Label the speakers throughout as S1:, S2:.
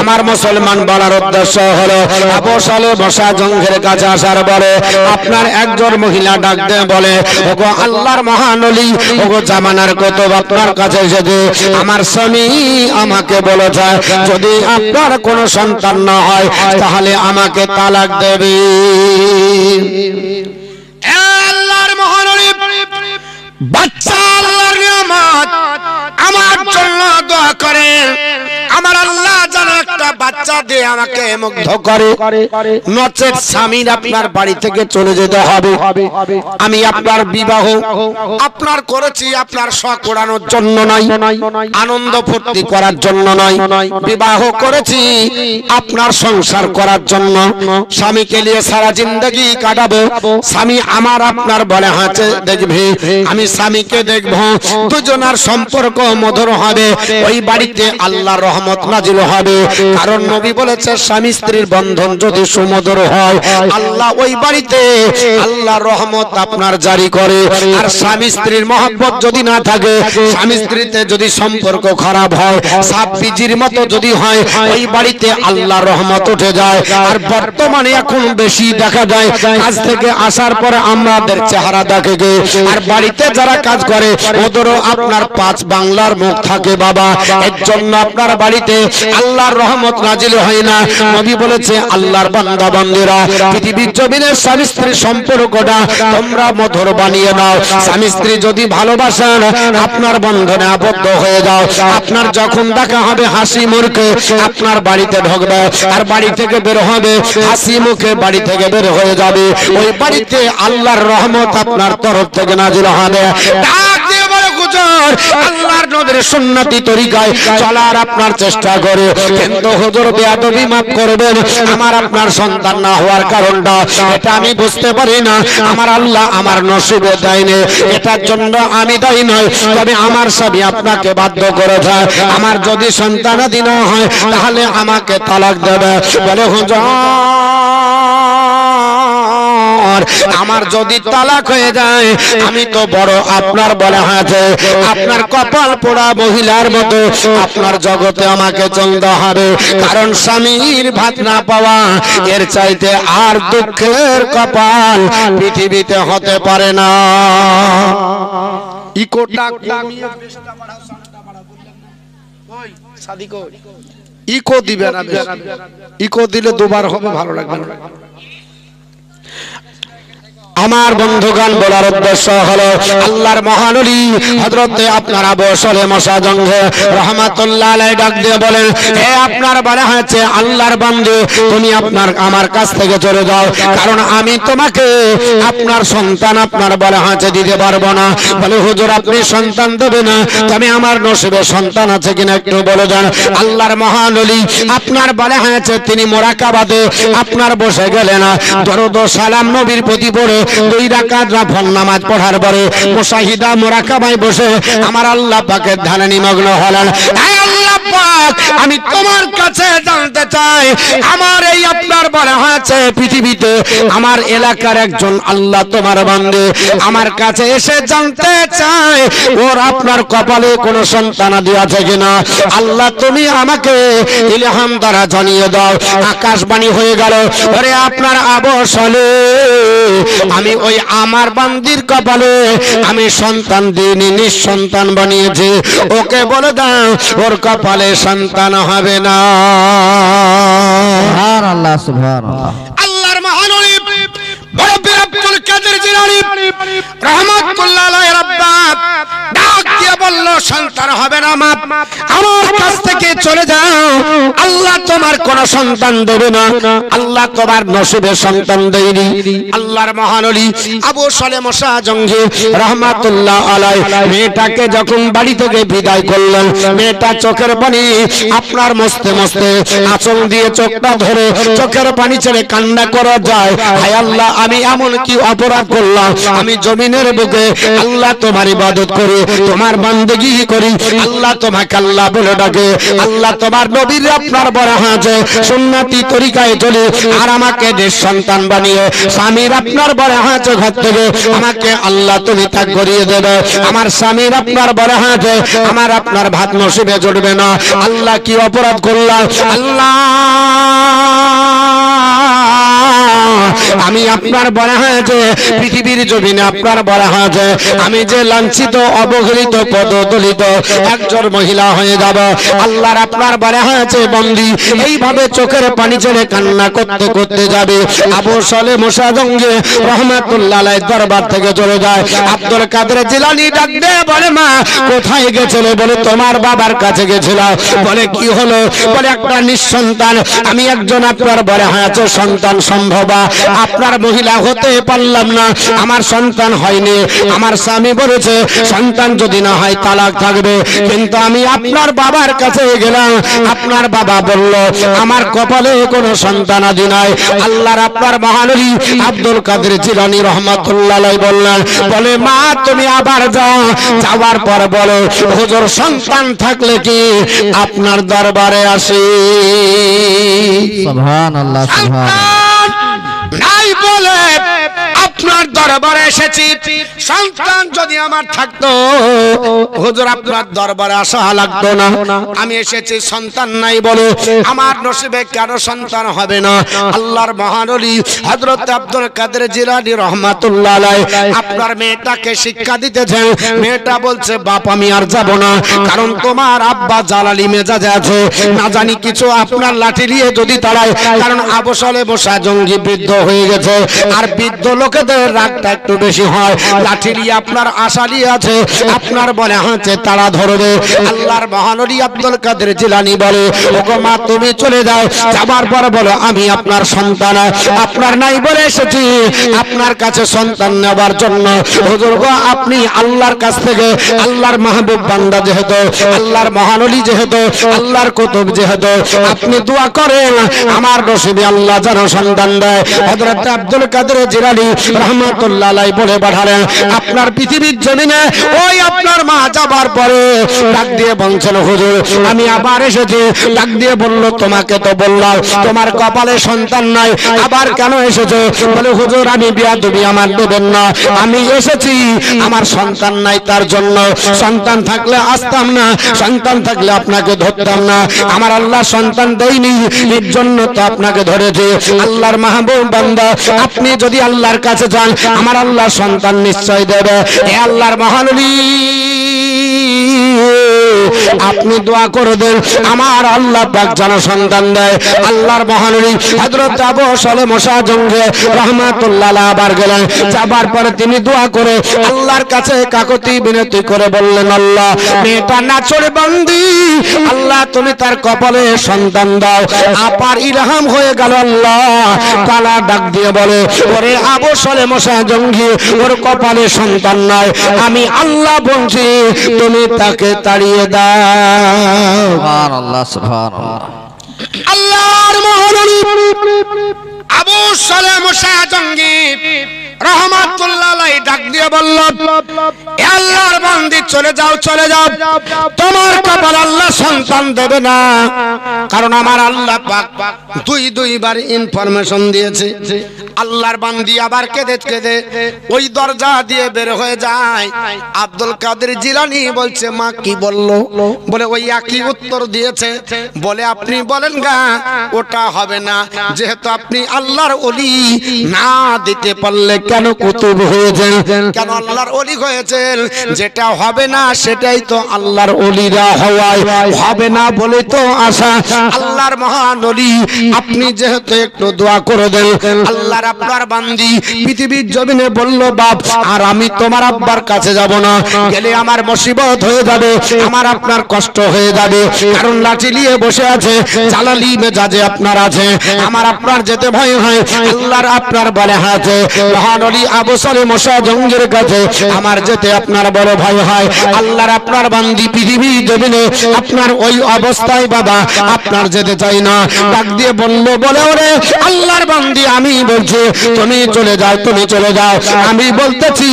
S1: আমার মুসলমান বলার উদ্দেশ্য হলো আবু সালে বসা জঙ্গের কাছে আসার পরে আপনার একজন মহিলা ডাক দিয়ে বলে, ওগো আল্লাহর মহান ওলি, ওগো জামানার কুতুব আপনার কাছে এসেছে, আমার স্বামী আমাকে বলেছে যদি আপনার কোনো সন্তান না হয় তাহলে আমাকে তালাক দেবে। আল্লাহর মহান ওলি, বাচ্চা আল্লাহর নিয়ামত, আমার জন্য দোয়া করেন আমার আল্লাহ যেন একটা বাচ্চা দিয়ে আমাকে মুগ্ধ করে, নচেৎ স্বামীর আপনার বাড়ি থেকে চলে যেতে হবে। আমি আপনার বিবাহ আপনার করেছি আপনার শখ ওড়ানোর জন্য নয়, আনন্দ ফুর্তি করার জন্য নয়, বিবাহ করেছি আপনার সংসার করার জন্য, স্বামীকে নিয়ে সারা জিন্দগি কাটাবো। স্বামী আমার আপনার বলে হাঁচে দেখবে, আমি স্বামীকে দেখবো, দুজনার সম্পর্ক মধুর হবে, ওই বাড়িতে আল্লাহর রহমত নাজিল হবে। কারণ নবী বলেছে স্বামী স্ত্রীর বন্ধন যদি সুমধুর হয় আল্লাহ ওই বাড়িতে আল্লাহর রহমত আপনার জারি করে। আর স্বামী স্ত্রীর মহব্বত যদি না থাকে, স্বামী স্ত্রীতে যদি সম্পর্ক খারাপ হয়, সাপ বিজির মতো যদি হয়, ওই বাড়িতে আল্লাহর রহমত উঠে যায়। আর বর্তমানে এখন বেশি দেখা যায় কাজ থেকে আসার পরে আমাদের চেহারা দেখে গে, আর বাড়িতে যারা কাজ করে ওদেরও আপনার পাঁচ বাংলার মুখ থাকে বাবা। এর জন্য আপনার বাড়িতে আল্লাহর রহমত নাজিল হয় না। নবী বলেছে আল্লাহর বান্দা বান্দিরা পৃথিবীর জমিনের স্বামী স্ত্রীর সম্পর্কটা তোমরা মধুর বানিয়ে নাও। স্বামী স্ত্রী যদি ভালোবাসেন আপনার বন্ধনে আবদ্ধ হয়ে যাও, আপনার যখন দেখা হবে হাসি মুখে আপনার বাড়িতে ঢুকবে, আর বাড়ি থেকে বের হবে হাসি মুখে বাড়ি থেকে বের হয়ে যাবে, ওই বাড়িতে আল্লাহর রহমত আপনার তরফ থেকে নাজিল হবে। ডাক দিয়ে বলে হুজুর আল্লাহর নবীর সুন্নতি তরিকায় চলার আপনার চেষ্টা করে, কিন্তু হুজুর বেয়াদবি মাফ করবেন, আমার আপনার সন্তান না হওয়ার কারণটা এটা আমি বুঝতে পারি না, আমার আল্লাহ আমার নসিবে দেয়নি, এটার জন্য আমি দায়ী নয়, তবে আমার স্বামী আপনাকে বাধ্য করেছে, আমার যদি সন্তানাদি না হয় তাহলে আমাকে তালাক দেবে। বলে হুজুর আমার যদি তালাক হয়ে যায় আমি তো বড় আপনার বলা আছে আপনার কপাল পোড়া মহিলার মতো আপনার জগতে আমাকে চলতে হবে, কারণ স্বামীর ভাত না পাওয়া এর চাইতে আর দুঃখের কপাল পৃথিবীতে হতে পারে না। ইকোটা কমিয়ে বেশটা বাড়াও, সাউন্ডটা বাড়াও, বললেন না ওই সাদিকো ইকো দিবে না, ইকো দিলে দুবার হবে, ভালো লাগবে না। আমার বন্ধুগণ বলার উদ্দেশ্য হলো আল্লাহর মহান ওলি হযরতে আপনার আবু সালেহ মুসা জঙ্গে রাহমাতুল্লাহ আলাইহি ডাক দিয়ে বলেন, হে আপনার বলা হয়েছে আল্লাহর বান্দা তুমি আপনার আমার কাছ থেকে চলে যাও, কারণ আমি তোমাকে আপনার সন্তান আপনার বলা হয়েছে দিতে পারবো না। বলে হুজুর আপনি সন্তান দেবে না, তবে আমার নসিবে সন্তান আছে কিনা একটু বলে যান। আল্লাহর মহান ওলি আপনার বলা হয়েছে তিনি মুরাকাবাতে আপনার বসে গেলেন, দরুদ ও সালাম নবীর প্রতি পড়ে 2 রাকাত নফল নামাজ পড়ার পরে মুশাহিদা মুরাকাবায় বসে আমার আল্লাহ পাকের ধ্যানে নিমগ্ন হলেন। হে আল্লাহ পাক আমি তোমার কাছে জানতে চাই, আমার এই আপনার বলা হয়েছে পৃথিবীতে আমার এলাকার একজন আল্লাহ তোমার বান্দা আমার কাছে এসে জানতে চায় ওর আপনার কপালে কোনো সন্তানাদি আছে কিনা। আল্লাহ তুমি আমাকে ইলহাম দ্বারা জানিয়ে দাও। আকাশবাণী হয়ে গেল, ওরে আপনার আবু সালেহ আমি ওই আমার বান্দির কপালে আমি সন্তান দিইনি, নিঃসন্তান বানিয়েছি, ওকে বলে দাও ওর কপালে সন্তান হবে না।
S2: সুবহানাল্লাহ সুবহানাল্লাহ।
S1: আল্লাহর মহান ওলি মুরব্বি আব্দুল কাদের জিলানী রাহমাতুল্লাহ আলাইহি রাব্বাত ডাক দিয়ে বলল সন্তান হবে না মা, আমার কাছ থেকে চলে যাও, আল্লাহ তোমার কোন সন্তান দেবে না, আল্লাহ তোমার নসিবে সন্তান দেয়নি। আল্লাহর মহান ওলি আবু সালেহ মুসা জঙ্গি রাহমাতুল্লাহ আলাইহি মেয়েটাকে যখন বাড়ি থেকে বিদায় করলেন, মেয়েটা চোখের পানি আপনার মস্তে মস্তে আঁচল দিয়ে চোখটা ধরে চোখের পানি ছেড়ে কান্না করা যায়, হায় আল্লাহ আমি এমন কি অপরাধ করলাম, আমি জমিনের বুকে আল্লাহ তোমার ইবাদত করে তোমার বান্দেগি নেকি করি। আল্লাহ তোমাকে আল্লাহ বলে ডাকে, আল্লাহ তোমার নবীর আপনার বড় হাজে সুন্নতি তরিকায় চলে আর আমাকে নিঃসন্তান বানিয়ে স্বামীর আপনার বড় হাজে ঘর থেকে আমাকে আল্লাহ তুমি ত্যাগ করিয়ে দেবে। আমার স্বামীর আপনার বড় হাজে আমার আপনার ভাত নসিবে জুটবে না। আল্লাহ কি অপরাধ করলাম? আল্লাহ আমি আপনার বলা হয়েছে পৃথিবীর জমিনে আপনার বলা হয়েছে আমি যে লাঞ্ছিত অবহেলিত পদদলিত একজন মহিলা হয়ে যাব। আল্লাহর আপনার বলা হয়েছে বন্দী এইভাবে চোখের পানি ছেড়ে কান্না করতে করতে যাবে। আবু সালে মুসা জঙ্গে রহমাতুল্লাহ আলাইহির দরবার থেকে চলে যায়। আব্দুল কাদের জিলানী ডাক দিয়ে বলে মা কোথায় গেছিলে? বলে তোমার বাবার কাছে গেছিলাম। বলে কি হলো? বলে একটা নিঃসন্তান আমি একজন আপনার বলা হয়েছে সন্তান সম্ভব আপনার মহিলা হতে পারলাম না, আমার সন্তান হয়নি। আমার স্বামী বলেছে সন্তান যদি না হয় তালাক থাকবে, কিন্তু আমি আপনার বাবার কাছে গেলাম। আপনার বাবা বলল আমার কপালে কোনো সন্তান আদি নাই। আল্লাহর আপনার মহানবী আব্দুল কাদের জিলানী রাহমাতুল্লাহ আলাইহি বললেন বলে মা তুমি আবার যাও, যাওয়ার পর বলো হুজুর সন্তান থাকলে কি আপনার দরবারে আসি। সুবহানাল্লাহ সুবহানাল্লাহ নাই বলে আপনার দরবারে এসেছি। সন্তান যদি আমার থাকতো হুজুর আপনার দরবারে আসা লাগতো না। আমি এসেছি সন্তান নাই বলে আমার নসিবে কেন সন্তান হবে না? আল্লাহর মহানবী হযরত আব্দুল কাদের জিলানী রাহমাতুল্লাহ আলাইহি আপনার মেয়েটাকে শিক্ষা দিতেছেন। মেয়েটা বলছে বাপ আমি আর যাব না, কারণ তোমার আব্বা জালালি মেজাজে আছে, না জানি কিছু আপনার লাঠি দিয়ে যদি তাড়ায়। কারণ আবু সালে মুসা জঙ্গি বৃদ্ধ হয়ে গেছে আর বৃদ্ধ লোকেদের রাগটা একটু বেশি হয়। লাঠি নিয়ে আপনার আশালি আছে, আপনার বলে হাতে তারা ধরবে। আল্লাহর মহানবী আব্দুল কাদের জিলানী বলে ওগো মা তুমি চলে যাও। যাবার পর বলো আমি আপনার সন্তান আপনার নাই বলে এসেছি আপনার কাছে সন্তান নেবার জন্য। হুজুর গো আপনি আল্লাহর কাছ থেকে আল্লাহর মাহবুব বান্দা যেহেতু, আল্লাহর মহানবী যেহেতু, আল্লাহর কুতুব যেহেতু, আপনি দোয়া করেন আমার নসিবে আল্লাহ যেন সন্তান দেয়। হযরত আব্দুল কাদের জিলানী রাহমাতুল্লাহ আলাইহি বলে পাঠালেন আপনার পৃথিবীর জমিনে ওই আপনার মা যাবার পরে ডাক দিয়ে বলছেন হুজুর আমি আবার এসেছি। ডাক দিয়ে বলল তোমাকে তো বললাম তোমার কপালে সন্তান নাই, আবার কেন এসেছো? বলে হুজুর আমি বিয়াদবি আমার দেবেন না, আমি এসেছি আমার সন্তান নাই তার জন্য। সন্তান থাকলে আসতাম না, সন্তান থাকলে আপনাকে ধরতাম না। আমার আল্লাহ সন্তান দেয়নি এর জন্য তো আপনাকে ধরেছে। আল্লাহর মাহবুব বান্দা আপনি যদি আল্লাহর কাছে যান আমার আল্লাহ সন্তান নিশ্চয় দেবে। হে আল্লাহর মহানবী আপনি দোয়া করে দেন আমার আল্লাহ পাক যেন সন্তান দেয়। আল্লাহর মহানবী হযরত আবু সালে মুসা জঙ্গে রাহমাতুল্লাহ আলাইহি আবার গেলেন। যাবার পরে তিনি দোয়া করে আল্লাহর কাছে কাকুতি বিনতি করে বললেন আল্লাহ মেয়েটা নাচড়ে বান্দি, আল্লাহ তুমি তার কপালে সন্তান দাও। আপার ইলহাম হয়ে গেল। আল্লাহ তাআলা ডাক দিয়ে বলে ওরে আবু সালে মুসা জঙ্গি ওর কপালে সন্তান নাই, আমি আল্লাহ বলছি তুমি তাকে তাড়িয়ে দাও। সুবহানাল্লাহ সুবহানাল্লাহ। আল্লাহর মহানবী আবু সালে মুসা জঙ্গি রাহমাতুল্লাহ আলাইহি ডাক দিয়ে বলল হে আল্লাহর বান্দি চলে যাও চলে যাও, তোমার কপাল আল্লাহ সন্তান দেবে না। কারণ আমার আল্লাহ পাক দুইবার ইনফরমেশন দিয়েছে। আল্লাহর বান্দি আবার কেঁদে কেঁদে ওই দরজা দিয়ে বের হয়ে যায়। আব্দুল কাদের জিলানী বলছে মা কি বললো? বলে ওই একই উত্তর দিয়েছে। বলে আপনি বলেন গা ওটা হবে না, যেহেতু আপনি আল্লাহর ওলি না দিতে পারলে কেন কুতুব হয়েছেন, কেন আল্লাহর ওলি হয়েছেন? যেটা হবে না সেটাই তো আল্লাহর ওলিরা হওয়ায় হবে না বলে তো আশা। আল্লাহর মহান ওলি আপনি যেহেতু একটু দোয়া করে দেন। আল্লাহর আপনার বান্দি পৃথিবীর জমিনে বলল বাপ আর আমি তোমার আব্বার কাছে যাব না, গেলে আমার মুসিবত হয়ে যাবে, আমার আপনার কষ্ট হয়ে যাবে। কারণ লাঠি নিয়ে বসে আছে, জালালি মেজাজে আপনার আছে, আমার আপনার যেতে ভয় হয়। আল্লাহর আপনার বলে হাতে মহানবী আবু সালেহ মুসা জঙ্গের কাছে আমার যেতে আপনার বড় ভয় হয়। আল্লাহর আপনার বান্দি পৃথিবী জমিনে আপনার ওই অবস্থায় বাবা আপনার যেতে চাই না। ডাক দিয়ে বলল, বলে ওরে আল্লাহর বান্দি আমি বলছি তুমি চলে যাও, তুমি চলে যাও। আমি বলতেছি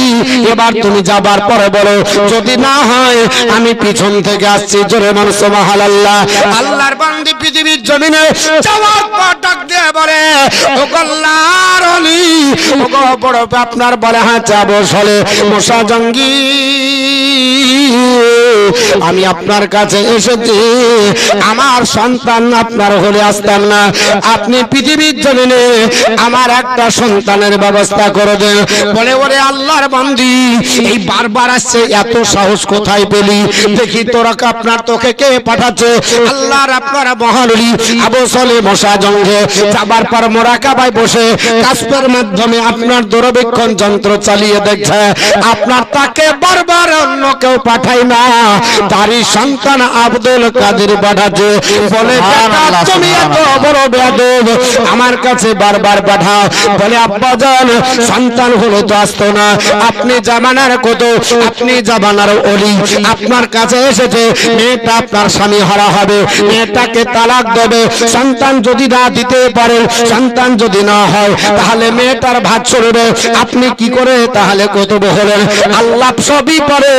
S1: এবার তুমি যাবার পরে বলো, যদি না হয় আমি পিছন থেকে আসছি। জোরে মানুষ সুবহানাল্লাহ। আল্লাহর বান্দি পৃথিবীর জমিনে যাওয়ার পর ডাক দিয়ে বলে, ও আল্লাহর ওলি, ও বড় আপনার বলে হ্যাঁ যাবো চলে মুসা জঙ্গি, আমি আপনার কাছে এসেছি, আমার সন্তান আপনার হলে আসতাম না, আপনি পৃথিবীর জমিনে আমার একটা সন্তানের ব্যবস্থা করে দেন। বলে ওরে আল্লাহর বান্দি এই বারবার আসছে, এত সাহস কোথায় পেলি? দেখি তোরা আপনার তোকে কে পাঠাচ্ছে? আল্লাহর আপনার মহানবী আবু সালেহ মুসা জঙ্গে যাবার পর মুরাকাবায় বসে কাশফের মাধ্যমে আপনার দূরবীক্ষণ যন্ত্র চালিয়ে দেখছে আপনার তাকে বারবার অন্য কেউ পাঠায় না, তারই সন্তান আব্দুল কাদের পাঠাচ্ছে। বলে তুমি এত বড় বেয়াদব, আমার কাছে বারবার পাঠাও। বলে আব্বাজান সন্তান হলো তো আসতো না, আপনি জামানার কত, আপনি জামানার ওলি, আপনার কাছে এসেছে মেয়েটা আপনার স্বামী হারা হবে, মেয়েটাকে তালাক দেবে, সন্তান যদি না দিতে পারে, সন্তান যদি না হয় তাহলে মেয়েটার ভাত চলবে, আপনি কি করে তাহলে কত হলেন? আল্লাহ সবই করে,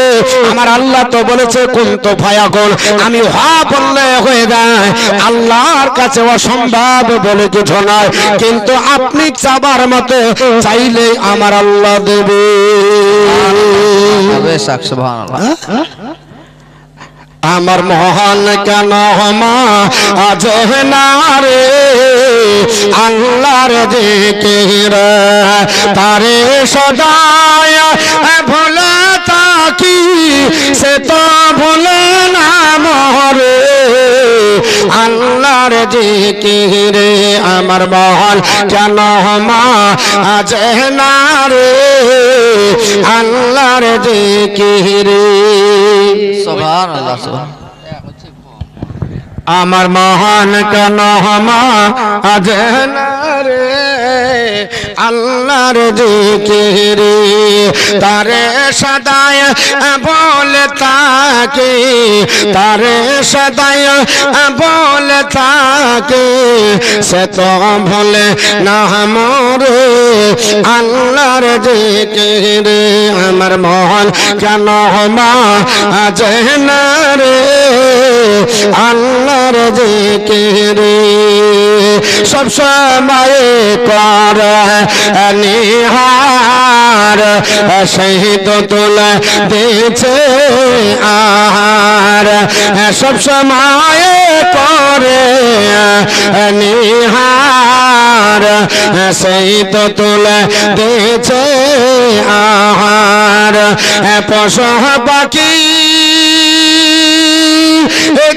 S1: আমার আল্লাহ তো বলেছে কুনতু ফায়াকুন, আমি হওয়া বললে হয়ে যায়, আল্লাহর কাছে অসম্ভব বলে কিছু নয়। কিন্তু আপনি চাবার মতো চাইলে আমার আল্লাহ দেবে। আমার মহান কেন মা আজ না রে আল্লাহর জিকির তারে সদায় ভোলা তাকি সে তো ভোলে না মরে আল্লাহর জিকির আমার মহান কেন মা আজ না রে আল্লাহর জিকির। সুবহানাল্লাহ। আমার মহান কেন মা আজ না রে আল্লাহর জিকির তারে সদায় বলে তাকে, তারে সদায় বলে তাকে সে তো ভোলে না মোরে আল্লাহর জিকির আমার মহান কেন মা আজ না রে আল্লাহর জিকির সব সময় কর নিহার শহীদ তুলে দিয়েছে আর সব সময় করে নিহার শহীদ তুলে দিয়েছে আর পশু পাখি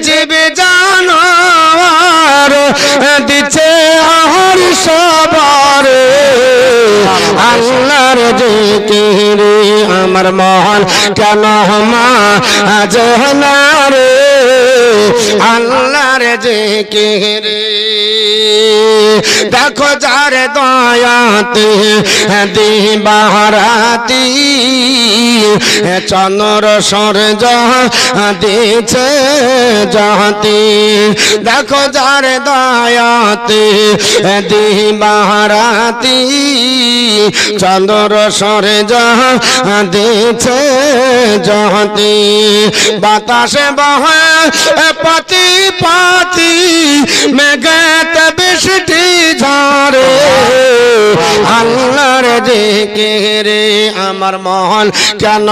S1: জীবে জানোয়ার দিচ্ছে আর সবার আল্লাহর জিকির আমার মহান কেন মা আজ না রে আল্লাহর জিকির। দেখো যার দয়াতে দিবারাতি চন্দ্র সূর্য দিছে জাতি, দেখো যার দয়াতে দিবারাতি চন্দ্র সূর্য দিছে জাতি, বাতাসে বহে পাতি পাতি মেঘেতে বৃষ্টি ঝরে আল্লাহর জিকির আমার মহান কেন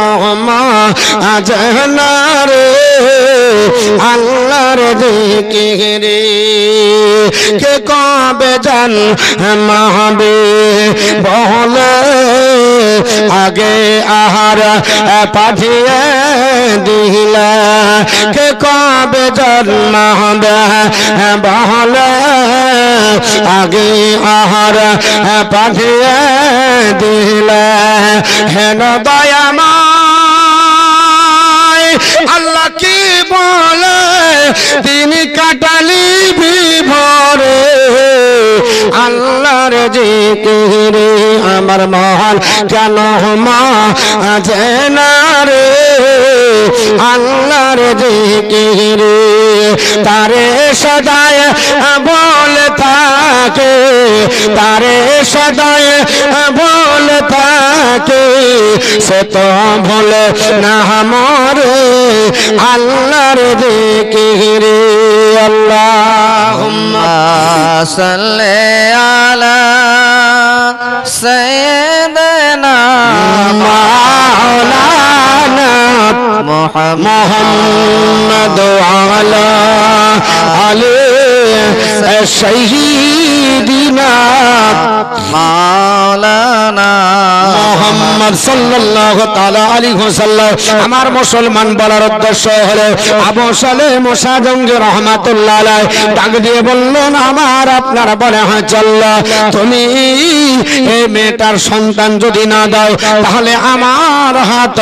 S1: মা আজ না রে আল্লাহর জিকির। কে কবে জান মাহবে বলে আগে আহার পাঠিয়ে দিলা, কে কবে জন্মাবে বলে আগে আহার পাঠিয়ে দিলা, হেন দয়াময় আল্লাহ কি বলে দিন কাটালি বিভরে আল্লাহর জিকির আমার মন কেন মাঝে না রে আল্লাহর জিকিরে তারে সদায় বলে থাকে তারে সদায় বলে থাকে সে তো ভুলে না মরে আল্লাহর জিকিরে আল্লাহুম্মা
S2: সাল্লি আলা সাইয়্যিদিনা মাওলানা মুহাম্মদ আলা আলি সাইয়্যিদিনা মাওলানা মুহাম্মদ সাল্লাল্লাহু তাআলা আলাইহি ওয়াসাল্লাম আমার মুসলমান বলার উদ্দেশ্য হলো আবু সালেহ মুসা জঙ্গি রাহমাতুল্লাহ আলাইহি ডাক দিয়ে বললেন আমার আপনার বলে হ্যাঁ চল্লা তুমি এই মেয়েটার সন্তান যদি না দাও তাহলে আমার হাত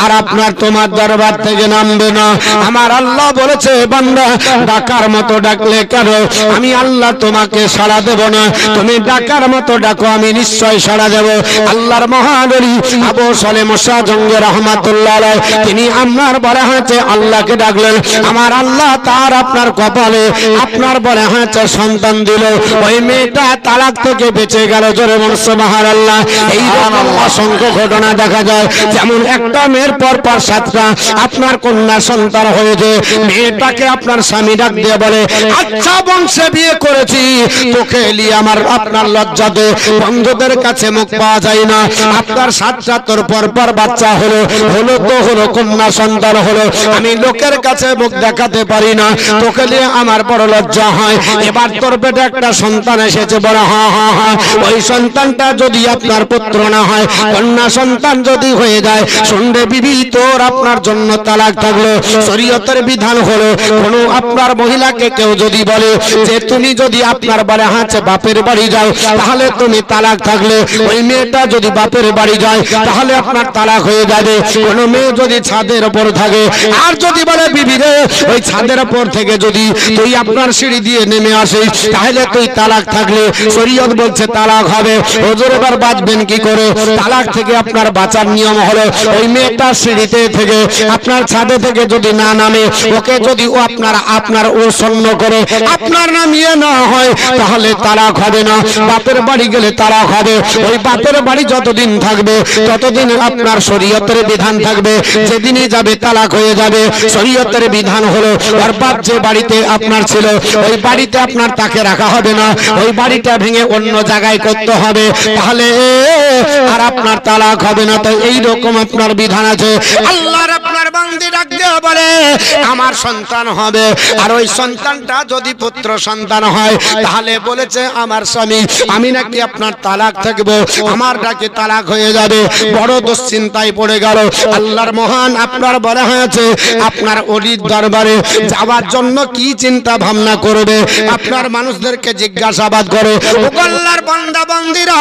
S2: আর আপনার তোমার দরবার থেকে নামবে না আমার আল্লাহ বলেছে বান্দা ডাকার মতো ডাকলে কেন আমি আল্লাহ তোমাকে সাড়া দেব না তুমি ডাকার মতো ডাকো আমি নিশ্চয় সাড়া দেব আল্লাহর মহান ওলি আবু সালেহ মুসা জঙ্গি রাহমাতুল্লাহ আলাইহি তিনি আপনার বলে হাতে আল্লাহকে ডাকলেন আমার আল্লাহ তার আপনার কপালে আপনার বলে হাতে সন্তান দিল ওই মেয়েটা তালাক থেকে বেঁচে গেল জোরে বলুন সুবহানাল্লাহ এই রকম অসংখ্য ঘটনা দেখা যায় যেমন একটা মেয়ের পর পর সাতটা আপনার কন্যা সন্তান হয়েছে মেয়েটাকে আপনার স্বামী ডাক দিয়ে বলে আচ্ছা বংশে বিয়ে করেছি তোকে নিয়ে আমার আপনার লজ্জা দে বন্ধুদের কাছে মুখ পাওয়া যায় না আপনার সাতটা তোর পর পর বাচ্চা হলো তো হলো কন্যা সন্তান হলো আমি লোকের কাছে মুখ দেখাতে পারি না তোকে নিয়ে আমার বড় লজ্জা হয় এবার তোর পেটে একটা সন্তান এসেছে বড় হ্যাঁ হ্যাঁ হ্যাঁ ওই সন্তানটা যদি আপনার পুত্র না হয় কন্যা সন্তান যদি হয়ে যায় শুনবে বিবি তোর আপনার জন্য তালাক থাকলো শরীয়তের বিধান হলো কোন আপনার মহিলাকে কেউ যদি বলে যে তুমি যদি আপনার বলে হাঁচে বাপের বাড়ি যাও তাহলে তুমি তালাক থাকলে ওই মেয়েটা যদি বাপের বাড়ি যায় তাহলে আপনার তালাক হয়ে যাবে কোন মেয়ে যদি ছাদের উপর থাকে আর যদি বলে বিবি রে ওই ছাদের উপর থেকে যদি তুই আপনার সিঁড়ি দিয়ে নেমে আসিস তাহলে তুই তালাক থাকলে শরীয়ত বলছে তালাক হবে হুজুর এবার বাঁচবেন কি করে তালাক থেকে আপনার বাঁচার নিয়ম হলো ওই মেয়েটা সিঁড়িতে থেকে আপনার ছাদে থেকে যদি না নামে ওকে যদি ও আপনার ও সন্ন করে আপনার নামিয়ে না হয় তাহলে তালাক হবে না বাপের বাড়ি গেলে তালাক হবে ওই বাপের বাড়ি যতদিন থাকবে ততদিন আপনার শরীয়তের বিধান থাকবে যেদিনই যাবে তালাক হয়ে যাবে শরীয়তের বিধান হলো আর বাপ যে বাড়িতে আপনার ছিল ওই বাড়িতে আপনার তাকে রাখা হবে না ওই বাড়িটা ভেঙে অন্য জায়গায় করতে হবে তাহলে আর আপনার তালাক হবে না তো এই রকম আপনার বিধান আছে আল্লাহর আপনার বান্দী ডাক দিয়ে বলে আমার সন্তান হবে আর ওই সন্তানটা যদি পুত্র সন্তান হয় তাহলে বলেছে আমার স্বামী আমি নাকি আপনার তালাক থাকবো আমার ডাকে তালাক হয়ে যাবে বড় দুশ্চিন্তায় পড়ে গেল আল্লাহর মহান আপনার বলা হয়েছে আপনার ওলির দরবারে যাওয়ার জন্য কি চিন্তা ভাবনা করবে আপনার মানুষদেরকে জিজ্ঞাসাবাদ করে আল্লাহর বান্দা বান্দীরা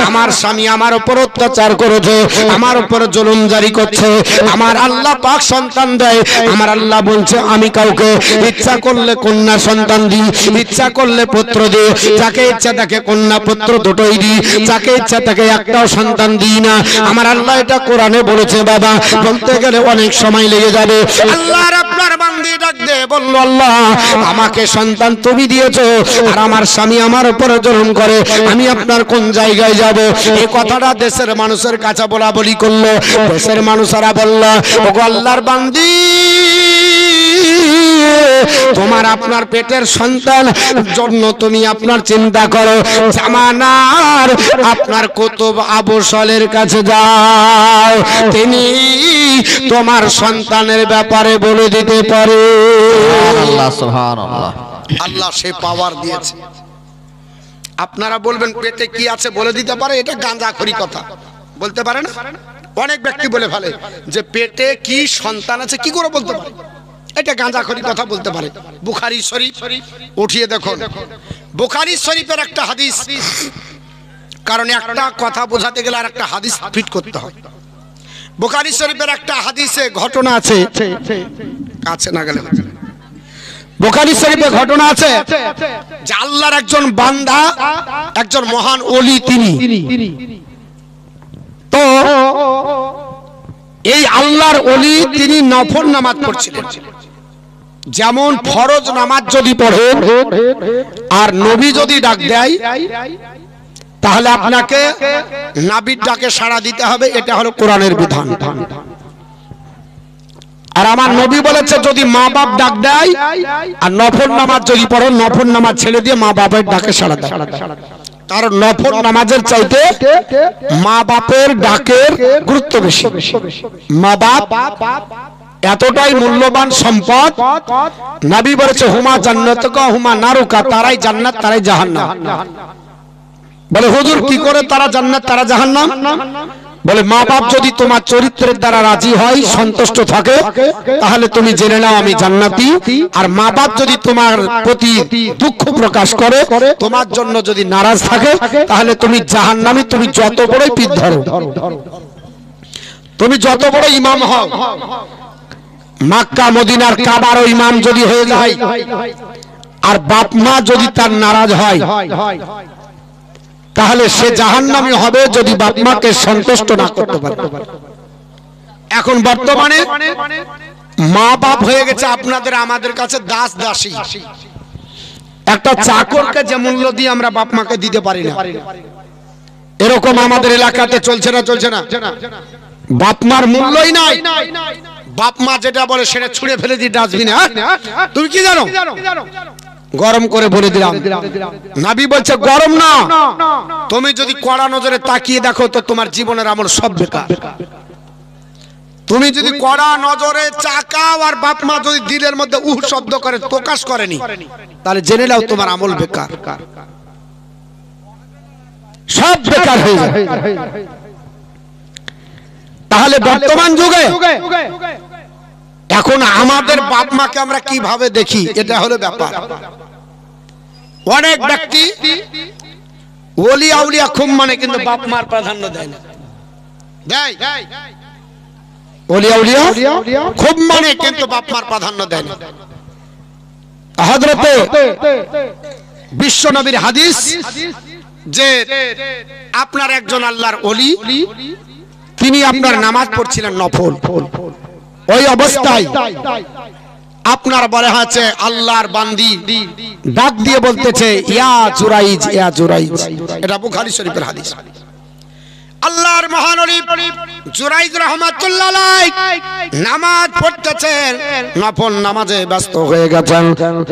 S2: আমার স্বামী আমার উপর অত্যাচার করেছে আমার উপর জুলুম জারি করছে আমার আল্লাহ পাক সন্তান দেয় আমার আল্লাহ বলছে আমি কাউকে ইচ্ছা করলে কন্যা সন্তান দিই ইচ্ছা করলে পুত্র দিই যাকে ইচ্ছা তাকে কন্যা পুত্র দুটোই দিই যাকে ইচ্ছা তাকে একটাও সন্তান দিই না আমার আল্লাহ এটা কোরআনে বলেছে বাবা বলতে গেলে অনেক সময় লেগে যাবে আল্লাহর আপনার বান্দী ডাক দে বলল আল্লাহ আমাকে সন্তান তুমি দিয়েছো আর আমার স্বামী আমার উপর জুলুম করে আমি আপনার কোন জায়গায় যাব এই কথাটা দেশের মানুষের কাছে বলা বলি করলো দেশের মানুষেরা বলল ওগো আল্লাহর বান্দী তোমার আপনার পেটের সন্তান জন্য তুমি আপনার চিন্তা করো জামানার আপনার কুতুব আবু সালের কাছে যাও তিনি তোমার সন্তানের ব্যাপারে বলে দিতে পারে আল্লাহ সুবহানাল্লাহ
S1: আল্লাহ সে পাওয়ার দিয়েছে আপনারা বলবেন পেটে কি আছে বলে দিতে পারে এটা গাঁজাখড়ি কথা বলতে পারে না অনেক ব্যক্তি বলে ফেলে যে পেটে কি সন্তান আছে কি করে বলতে পারে এটা গাঁজাখড়ি কথা বলতে পারে বুখারী শরীফ উঠিয়ে দেখুন বুখারী শরীফের একটা হাদিস কারণ একটা কথা বোঝাতে গেলে আর একটা হাদিস ফিট করতে হয় বুখারী শরীফের একটা হাদিসে ঘটনা আছে কাছে না গেলে বুখারী শরীফে ঘটনা আছে যে আল্লাহর একজন বান্দা একজন মহান ওলি তিনি
S2: তো এই আল্লাহর ওলি তিনি নফল নামাজ পড়ছিলেন। যেমন ফরজ নামাজ যদি পড়েন আর নবী যদি ডাক দেয় তাহলে আপনাকে নাবির ডাকে সাড়া দিতে হবে, এটা হলো কোরআনের বিধান। আর আমার নবী বলেছে যদি মা বাপ ডাক দেয় আর নফল নামাজ যদি পড়ো, নফল নামাজ ছেড়ে দিয়ে মা বাপের ডাকে সাড়া দেয়। কারণ নফল নামাজের চাইতে মা বাপের ডাকের গুরুত্ব বেশি। মা বাপ এতটাই মূল্যবান সম্পদ, নবী বলেছে হুমা জান্নাতুকা হুমা নারুকা, তারাই জান্নাত তারাই জাহান্নাম। বলে হুজুর কি করে তারা জান্নাত তারা জাহান্নাম? বলে মা বাপ যদি তোমার চরিত্রের দ্বারা রাজি হয়, সন্তুষ্ট থাকে, তাহলে তুমি জেনে নাও আমি জান্নাতি। আর মা বাপ যদি তোমার প্রতি দুঃখ প্রকাশ করে, তোমার জন্য যদি নারাজ থাকে, তাহলে তুমি জাহান্নামী। তুমি যত বড়ই পীর ধরো, তুমি যত বড় ইমাম হও, মক্কা মদিনার কাবারও ইমাম যদি হয়ে যায় আর বাপ মা যদি তার নারাজ হয়, তাহলে সে জাহান্নামী হবে যদি বাপ মাকে সন্তুষ্ট না করতে পারে। এখন বর্তমানে মা বাপ হয়ে গেছে আপনাদের আমাদের কাছে দাস দাসী। একটা চাকরকে যে মূল্য দিয়ে আমরা বাপ মাকে দিতে পারি না, এরকম আমাদের এলাকাতে চলছে না? চলছে না? বাপ মার মূল্যই নাই। বাপ মা যেটা বলে সেটা ছুঁড়ে ফেলে দিই ডাস্টবিনে। তুমি কি জানো? গরম করে বলে দিলাম, নবী বলছে গরম না, তুমি যদি কড়া নজরে তাকিয়ে দেখো তো তোমার জীবনের আমল সব বেকার। তুমি যদি কড়া নজরে চাকাও আর বাপ মা যদি দিলের মধ্যে উহ শব্দ করে প্রকাশ করেনি, তাহলে জেনে নাও তোমার আমল বেকার, সব বেকার হয়ে যায়। তাহলে বর্তমান যুগে এখন আমাদের বাপ মাকে আমরা কিভাবে দেখি, এটা হলো ব্যাপার। অনেক ব্যক্তি ওলি আউলিয়া খুব মানে, কিন্তু বাপ মার প্রাধান্য দেয় না। দেয় ওলি আউলিয়া খুব মানে, কিন্তু বাপ মার প্রাধান্য দেয় না। হযরতে বিশ্ব নবীর হাদিস যে আপনার একজন আল্লাহর ওলি, তিনি আপনার নামাজ পড়ছিলেন নফল, ওই অবস্থায় আপনার বলে হচ্ছে আল্লাহর বান্দি ডাক দিয়ে বলতেছে ইয়া জুরাইজ ইয়া জুরাইজ। এটা বুখারী শরীফের হাদিস। আল্লাহর মহানবী জুরাইজ রাহমাতুল্লাহ আলাইহি নামাজ পড়তেছেন, নফল নামাজে ব্যস্ত হয়ে গেছেন।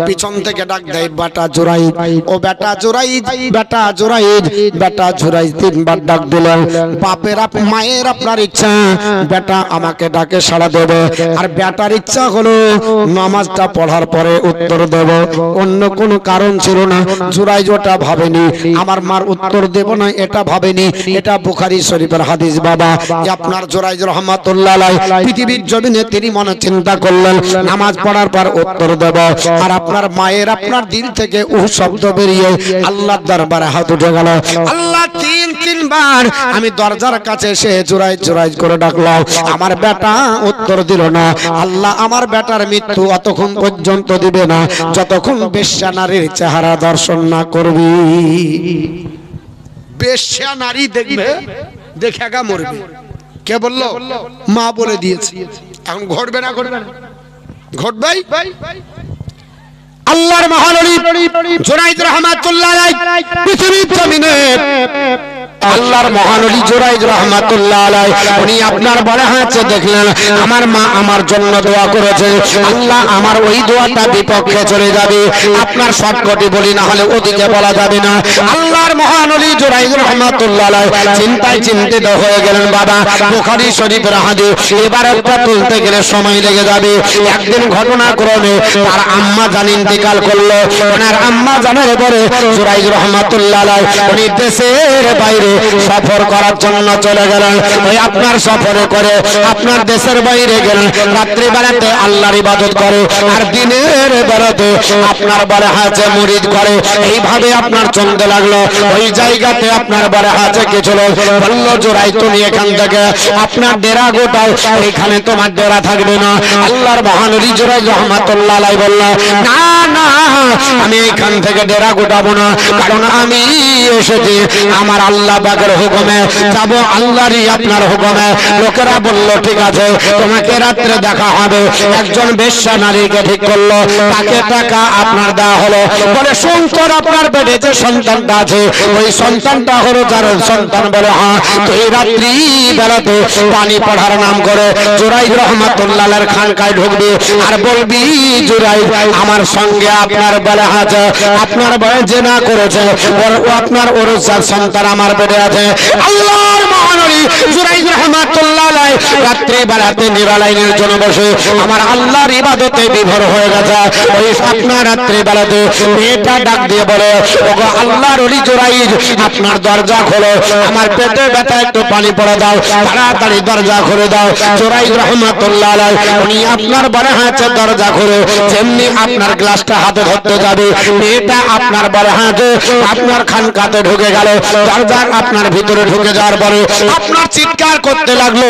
S2: পিছন থেকে ডাক দেয় বেটা জুরাইজ, ও বেটা জুরাইজ, বেটা জুরাইজ, বেটা জুরাইজ। তিনবার ডাক দিলেন। বাপের মায়ের আপনার ইচ্ছা বেটা আমাকে ডাকে সাড়া দেবে, আর বেটার ইচ্ছা হলো নামাজটা পড়ার পরে উত্তর দেব, অন্য কোনো কারণ ছিল না। জুরাইজ ওটা ভাবেনি আমার মার উত্তর দেব না, এটা ভাবেনি। এটা বুখারী শরীফের হাদিস। বাবা আপনার জুরাইজ রাহমাতুল্লাহ আলাইহি পৃথিবীর জমিনে তিনি মনে চিন্তা করলেন নামাজ পড়ার পর উত্তর দেব, আর আপনার মায়ের আপনার দিল থেকে ও শব্দ বেরিয়ে আল্লাহর দরবারে হাত উঠে গেল। আল্লাহ তিনবার আমি দরজার কাছে এসে জুরাইজ জুরাইজ করে ডাকলাম, আমার বেটা উত্তর দিল না। আল্লাহ আমার বেটার মৃত্যু অতক্ষণ পর্যন্ত দিবে না যতক্ষণ বেশ্যা নারীর চেহারা দর্শন না করবি। বেশ্যা নারী দেখবে, দেখে আগা মরবে। কে বললো? মা বলে দিয়েছে। এখন ঘটবে না? ঘটবে না? ঘটবে। আল্লাহর মহানবী জুরাইজ রাহমাতুল্লাহ আলাইহি পৃথিবীর জমিনে আল্লাহর মহানবী জুরাইজ রাহমাতুল্লাহ আলাইহি উনি আপনার বলে হয়েছে দেখলেন আমার মা আমার জন্য দোয়া করেছে, আল্লাহ আমার ওই দোয়াটা বিপক্ষে চলে যাবে। আপনার শর্টকটে বলি, না হলে ওদিকে বলা যাবে না। আল্লাহর মহানবী জুরাইজ রাহমাতুল্লাহ আলাইহি চিন্তায় চিন্তিত হয়ে গেলেন। বাবা বুখারী শরীফের হাদিস, এবার একটা তুলতে গেলে সময় লেগে যাবে। একদিন ঘটনাক্রমে তার আম্মা জান ইন্তেকাল করলো। ওনার আম্মা জানের পরে জুরাইজ রাহমাতুল্লাহ আলাইহি উনি দেশের বাইরে সফর করার জন্য চলে গেলেন। ওই আপনার সফরে করে আপনার দেশের বাইরে গেলেন, রাত্রি বেলাতে আল্লাহর ইবাদত করে আর দিনের বেলাতে আপনার বলে হাজে মুরিদ করে। এইভাবে আপনার চলতে লাগলো। ওই জায়গাতে আপনার বলে হাজে কিছু লোক বলল জুরাইজ তুমি এখান থেকে আপনার ডেরা গোটাও, এখানে তোমার ডেরা থাকবে না। আল্লাহর মহানবী জুরাইজ রাহমাতুল্লাহ আলাইহি বলল না না, আমি এখান থেকে ডেরা গোটাবো না, কারণ আমি এসেছি আমার আল্লাহ পাকের হুকুমে, যাব আল্লাহরই আপনার হুকুমে। লোকেরা বলল ঠিক আছে, তোমাকে রাত্রে দেখা হবে। একজন বেশ্যা নারীকে ঠিক করলো, তাকে টাকা আপনার দেওয়া হলো। বলে শঙ্কর, আপনার পেটে যে সন্তানটা আছে ওই সন্তানটা হলো যার সন্তান। বলে হ্যাঁ। তো এই রাত্রি বেলাতে পানি পড়ার নাম করে জুরাইদ রহমাতুল্লাহের খানকায় ঢুকবি আর বলবি, জুরাইদ আমার সঙ্গে আপনার বলে আছে, আপনার বলে জেনা করেছে, ও আপনার ওর সন্তান আমার পেটে আছে। আল্লাহর মহানবী জুরাইদ রহমাতুল্লাহ রাত্রি বেলাতে নিরালায় নির্জন বসে আমার আল্লাহর ইবাদতে বিভোর হয়ে গেছে। ওই আপনার রাত্রি বেলাতে মেয়েটা ডাক দিয়ে বলে, ওগো আল্লাহর ওলি জুরাইদ, আপনার দরজা খোলো, আমার পেটে ব্যথা, একটু পানি পড়ে দাও, তাড়াতাড়ি দরজা খুলে দাও। জুরাইদ রহমাতুল্লাহ উনি আপনার বলে হাতে দরজা খুলে যেমনি আপনার গ্লাসটা হাতে ধরতে যাবে, মেয়েটা আপনার বলে হাতে আপনার খানকাতে ঢুকে গেল। দরজার আপনার ভিতরে ঢুকে যাওয়ার পরে আপনার চিৎকার করতে লাগলো,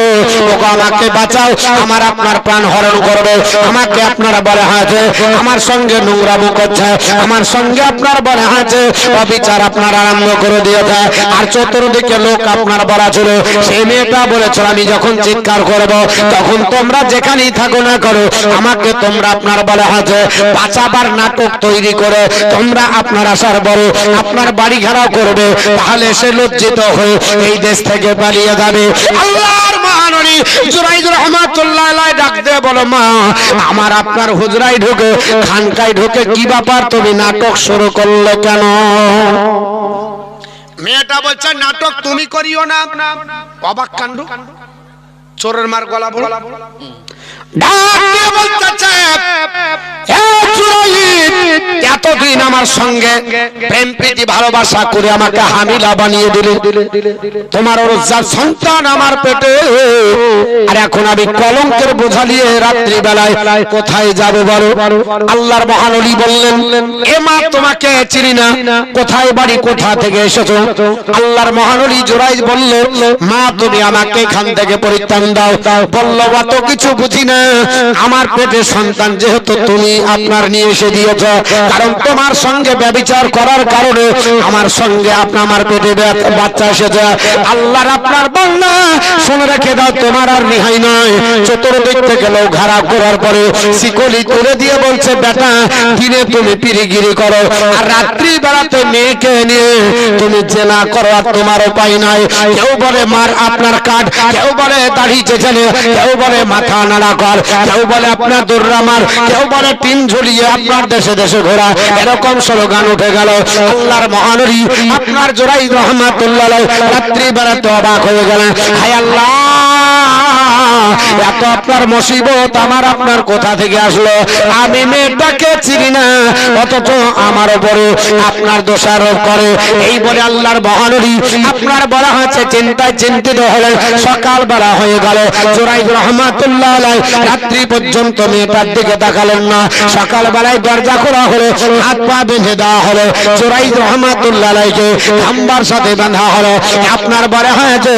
S2: ওগো আমাকে বাঁচাও, আমার আপনার প্রাণ হরণ করবে, আমাকে আপনারা বলে হাতে আমার সঙ্গে নোংরামো করছে, আমার সঙ্গে আপনার বলে হাতে অবিচার আপনার আরম্ভ করে দিয়েছে। আর চতুর্দিকে লোক আপনার বলা ছিল। সেই মেয়েটা বলেছিল, আমি যখন চিৎকার করব তখন তোমরা যেখানেই থাকো না করো, আমাকে তোমরা আপনার বলে হাতে বাঁচাবার নাটক তৈরি করে তোমরা আপনার আসার বড় আপনার বাড়ি ঘেরাও করবে, তাহলে সে লজ্জিত হয়ে এই দেশ থেকে পালিয়ে যাবে। আল্লাহর মহানবী জুরাইদ রহমাতুল্লাহ আলাইহি ডাক দিয়ে বলো, মা আমার আপনার হুজরায় ঢুকে খানকায় ঢুকে কি ব্যাপার, তুমি নাটক শুরু করলে কেন?
S1: মেয়েটা বলছে, নাটক তুমি করিও না। অবাক কাণ্ড, চোরের মার গলা বড়।
S2: এতদিন আমার সঙ্গে প্রেম প্রীতি ভালোবাসা করে আমাকে হামিলা বানিয়ে দিলে, তোমার ওর সন্তান আমার পেটে, আর এখন আমি কলঙ্কের বোঝা নিয়ে রাত্রি বেলায় কোথায় যাবো বলো? আল্লাহর মহানবী বললেন, এ মা তোমাকে চিনি না, কোথায় বাড়ি, কোথা থেকে এসেছো? আল্লাহর মহানবী জুরাইদ বলল, মা তুমি আমাকে এখান থেকে পরিত্রাণ দাও। বলল, অত কিছু বুঝি না, আমার পেটে সন্তান যেহেতু তুমি আপনার নিয়ে এসে দিয়েছ, কারণ তোমার সঙ্গে ব্যভিচার করার কারণে আমার সঙ্গে আমার পেটে বাচ্চা এসেছে। আল্লাহর আপনার বান্দা শুনে রেখে দাও, তোমার আর রেহাই নয়। চতুর্দিক থেকে লোক ঘাড়া করার পরে শিকলি তুলে দিয়ে বলছে, বেটা দিনে তুমি পিরিগিরি করো আর রাত্রি বেলাতে মেয়েকে নিয়ে তুমি জেনা করো, আর তোমার উপায় নাই। কেউ বলে মার আপনার কাঠ, কেউ বলে দাড়ি চেঁচানো, কেউ বলে মাথা নাড়া কর, কেউ বলে আপনার দুর্রা মার, কেউ বলে টিন ঝুলিয়ে আপনার দেশে দেশে ঘোরা, এরকম স্লোগান উঠে গেল। আল্লাহর মহানবী আপনার জুরাইদ রহমাতুল্লাহ রাত্রি বেলাতে অবাক হয়ে গেলেন, হায় আল্লাহ, এত আপনার মুসিবত আমার আপনার কোথা থেকে আসলো? আমি মেয়েটাকে চিনি না, অথচ আমার উপরে আপনার দোষারোপ করে। এই বলে আল্লাহর মহানবী আপনার বলা হয়েছে চিন্তায় চিন্তিত হলেন। সকাল বেলা হয়ে গেল, জুরাইদ রহমাতুল্লাহ আলাইহি রাত্রি পর্যন্ত মেয়েটার দিকে তাকালেন না। সকাল বেলায় দরজা খোলা হলো, হাত পা বেঁধে দেওয়া হলো, জুরাইদ রহমাতুল্লাহ আলাইহিকে খাম্বার সাথে বাঁধা হলো। আপনার বলা হয়েছে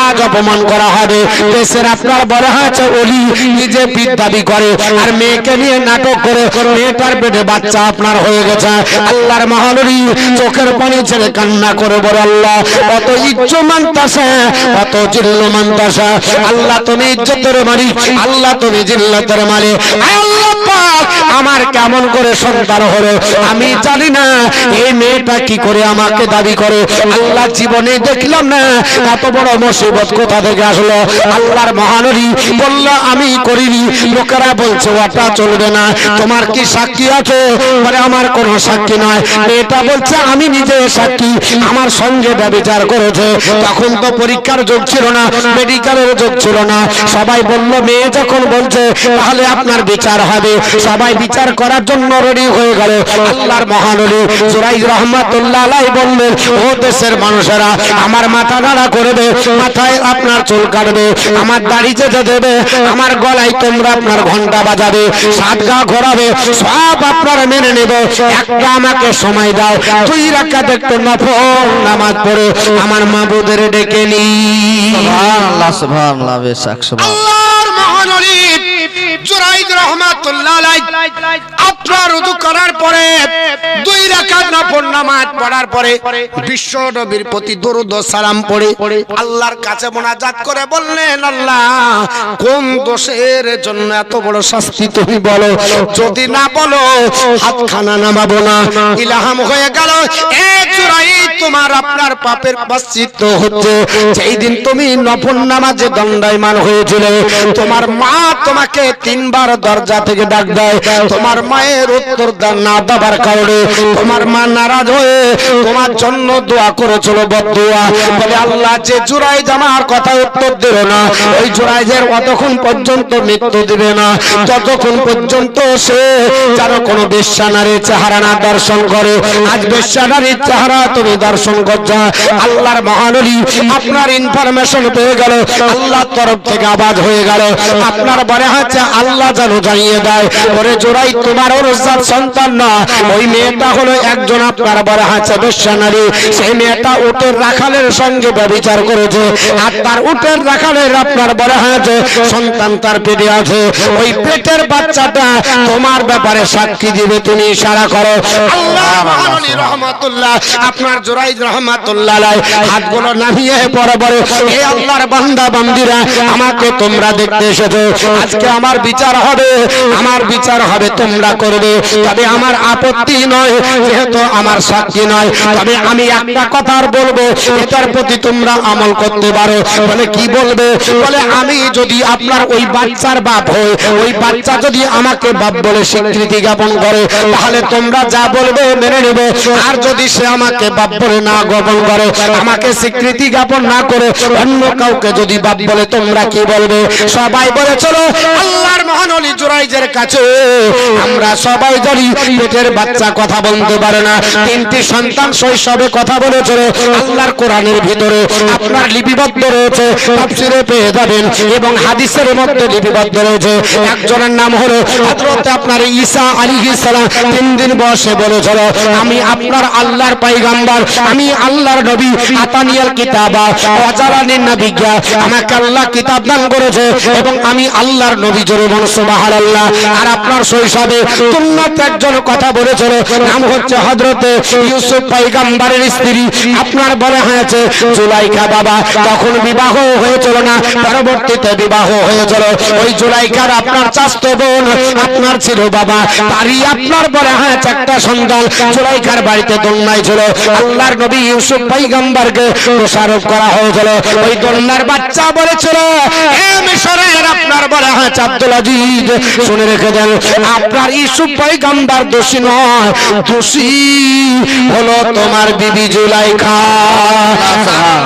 S2: আজ অপমান করা হবে, দেশের আপনার বলা হয়েছে ওলি নিজে পীর দাবি করে আর মেয়েকে নিয়ে নাটক করে মেয়েটার পেটে বাচ্চা আপনার হয়ে গেছে। আল্লাহর মহানবী চোখের পানি ছেড়ে কান্না করে বলে, আল্লাহ কত ইজ্জত মানতাছে, কত জিল্ল মানতাছে। আল্লাহ তুমি ইজ্জতের মালিক, আল্লাহ তুমি জিল্লাতের মালিক। আল্লাহ পাক আমার কেমন করে সন্তান হলো আমি জানি না, এই মেয়েটা কি করে আমাকে দাবি করে। আল্লাহ জীবনে দেখলাম না এত বড় মুসিবত কোথা থেকে আসলো। আল্লাহর মহানবী বলল, আমি করিনি। লোকেরা বলছে ওটা চলবে না, তোমার কি সাক্ষী আছে? বলে আমার কোনো সাক্ষী নয়। মেয়েটা বলছে আমি নিজে সাক্ষী, আমার সঙ্গে ব্যভিচার করেছে। তখন তো পরীক্ষার যোগ ছিল না, মেডিকেলের যোগ ছিল না। সবাই বলল মেয়ে যখন বলছে তাহলে আপনার বিচার হবে। সবাই বিচার করার জন্য রেডি হয়ে গেল। আল্লাহর মহানবী জুরাইদ রহমাতুল্লাহ আলাইহি বললেন, ও দেশের মানুষেরা, আমার মাথা নাড়া করবে, মাথায় আপনার চুল কাটবে, আমার দাড়ি চেঁচে দেবে, আমার গলায় তোমরা আপনার ঘন্টা বাজাবে, সাত গা ঘোরাবে, সব আপনারা মেনে নেব। একটা আমাকে সময় দাও, 2 রাকাত একটু নফল নামাজ পড়ে আমার মাবুদের ডেকে নি।
S3: সুবহানাল্লাহ, সুবহানাল্লাহ, বেশক সুবহান।
S1: আল্লাহর মহানবী জুরাইদ রাহমাতুল্লাহ আলাইহি আপনার ওযু করার পরে 2 রাকাত নফল নামাজ পড়ার পরে বিশ্ব নবীর প্রতি দরুদ ও সালাম পড়ে আল্লাহর কাছে মুনাজাত করে বললেন, আল্লাহ কোন দোষের জন্য এত বড় শাস্তি তুমি বলো, যদি না বলো হাতখানা নামাবো না। ইলহাম হয়ে গেল, এ জুরাইদ তোমার আপনার পাপের প্রায়শ্চিত্ত হচ্ছে যেই দিন তুমি নফল নামাজে দণ্ডায়মান হয়েছিলে। তোমার মা তোমাকে 3 বার দরজা থেকে ডাক দেয়, তোমার মায়ের উত্তর না দেবার কারণে তোমার মা নারাজ হয়ে তোমার জন্য দোয়া করেছিল, বদদোয়া বলে আল্লাহ যে জুরাইদ আমার কথা উত্তর দিল না, ওই জুরাইদের অতক্ষণ পর্যন্ত মৃত্যু দিবে না ততক্ষণ পর্যন্ত সে যেন কোনো বেশ্যা নারীর চেহারা না দর্শন করে। আজ বেশ্যা নারীর চেহারা তুমি দর্শন করছো। আল্লাহর মহানবী আপনার ইনফরমেশন পেয়ে গেল, আল্লাহর তরফ থেকে আওয়াজ হয়ে গেল, আপনার বলে হচ্ছে আল্লাহ যেন জানিয়ে দেয়, ওরে জুরাইদ তোমার ওরজাত সন্তান না, ওই মেয়েটা হলো একজন আপনার বলে হচ্ছে বেশ্যা নারী। সেই মেয়েটা উটের রাখালের সঙ্গে ব্যভিচার করেছে, আর তার উটের রাখালের আপনার বলে হচ্ছে সন্তান তার পেটে আছে। ওই পেটের বাচ্চাটা তোমার ব্যাপারে সাক্ষী দিবে, তুমি ইশারা করো। আল্লাহ মহানবী রহমাতুল্লাহ আপনার জুরাইদ রহমাতুল্লাহ আলাইহি হাতগুলো নামিয়ে পড়ে বলে, হে আল্লাহর বান্দা বান্দিরা, আমাকে তোমরা দেখতে এসেছো, আজকে আমার বিচার হবে, আমার বিচার হবে তোমরা করবে, তবে আমার আপত্তি নয় যেহেতু আমার সাক্ষী নয়, তবে আমি একটা কথা বলবো, এটার প্রতি তোমরা আমল করতে পারো। বলে কি বলবে? বলে আমি যদি আপনার ওই বাচ্চার বাপ হই, ওই বাচ্চা যদি আমাকে বাপ বলে স্বীকৃতি জ্ঞাপন করে তাহলে তোমরা যা বলবে মেনে নেবে, আর যদি সে আমাকে বাপ বলে না জ্ঞাপন করে, আমাকে স্বীকৃতি জ্ঞাপন না করে অন্য কাউকে যদি বাপ বলে তোমরা কি বলবে? সবাই বলে চলো আল্লাহর মহানবী জুরাইজের কাছে। আমরা সবাই জানি পেটের বাচ্চা কথা বলতে পারে না, 3টি সন্তান শৈশবে কথা বলেছিল, আল্লাহর কোরআনের ভিতরে আপনার লিপিবদ্ধ রয়েছে, তাফসীরে পেয়ে যাবেন এবং হাদিসের মধ্যে লিপিবদ্ধ রয়েছে। একজনের নাম হলো হযরত আপনার ঈসা আলাইহিস সালাম, 3 দিন বয়সে বলেছিল, আমি আপনার আল্লাহর পয়গম্বর, আমি আল্লাহর নবী, আতানিয়াল কিতাবা ওয়া জালানিন নাবিয়্যা, আমাকে আল্লাহ কিতাব দান করেছে এবং আমি আল্লাহর নবী। জোরে বলুন সুবহানাল্লাহ। আর আপনার শৈশবে সুন্নাত একজন কথা বলেছিল, নাম হচ্ছে হযরত ইউসুফ পয়গম্বরের স্ত্রী, আপনার বলা হয়েছে জুলাইখা। বাবা তখন বিবাহ হয়েছিল না, পরবর্তীতে বিবাহ হয়েছিল। ওই জুলাইখার আপনার চাচাতো বোন আপনার ছিল বাবা, তারই আপনার বলা হয়েছে একটা সন্তান জুলাইখার বাড়িতে দোলনায় ছিল। আল্লাহর নবী ইউসুফ পয়গম্বরকে দোষারোপ করা হয়েছিল। ওই দোলনার বাচ্চা বলেছিল, হে মিশরের আপনার বলা হয়েছে আব্দুল আজিজ, শুনে রেখে দেন, আপনার ইউসুফ পয়গম্বর দোষী নয়, দোষী হলো তোমার বিবি জুলাইখা।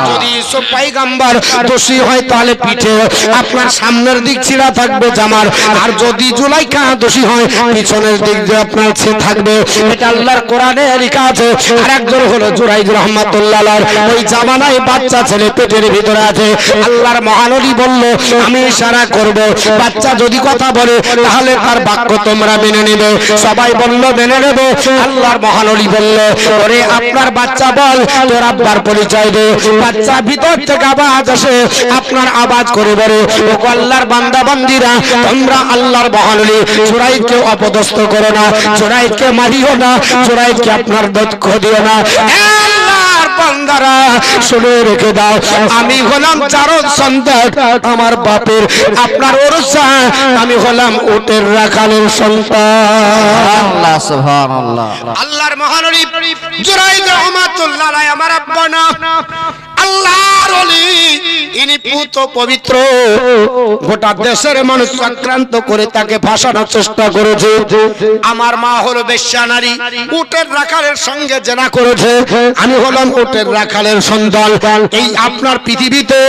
S1: যদি ইউসুফ পয়গম্বর দোষী হয় তাহলে পিঠে আপনার সামনের দিক ছিঁড়া থাকবে জামার, আর যদি জুলাইখা দোষী হয় পিছনের দিক দিয়ে আপনার থাকবে। এটা আল্লাহর কোরআনে লেখা আছে। আর একজন হলো জুরাইদ রাহমাতুল্লাহ আলাইহি, ওই জামানায় বাচ্চা ছেলে পেটের ভিতরে আছে। আল্লাহর মহানবী বলল, আমি ইশারা করব, বাচ্চা যদি কথা বলে তাহলে তার বাক্য তোমরা মেনে নেবে। সবাই বলল মেনে নেব। আল্লাহর মহানবী বলল, ওরে আপনার বাচ্চা বল, তোর আব্বার পরিচয় দে। বাচ্চা ভিতর থেকে আওয়াজ আসে, আপনার আওয়াজ করে বলে, ও আল্লাহর বান্দা বান্দিরা, তোমরা আল্লাহর মহানবী জুরাইদকে অপদস্থ করো না, জুরাইদকে মারিও না, জুরাইদকে আপনার দুঃখ দিও না। আল্লাহর বান্দারা শুনে রেখে দাও, আমি হলাম জারদ সন্তান আমার বাপের, আপনার ওরসা, আমি হলাম উটের রাখালের সন্তান।
S2: আল্লাহ সুবহানাল্লাহ।
S1: আল্লাহর মহানবী জুরাইদ রাহমাতুল্লাহ আলাইহি আমার আব্বা না, আল্লাহর ওলি, ইনি পুত পবিত্র। গোটা দেশের মানুষ আক্রান্ত করে তাকে ফাঁসানোর চেষ্টা করেছে। আমার মা হলো বেশ্যা নারী, উটের রাখালের সঙ্গে জেনা করেছে, আমি হলাম উটের রাখালের সন্তান। এই আপনার পৃথিবীতে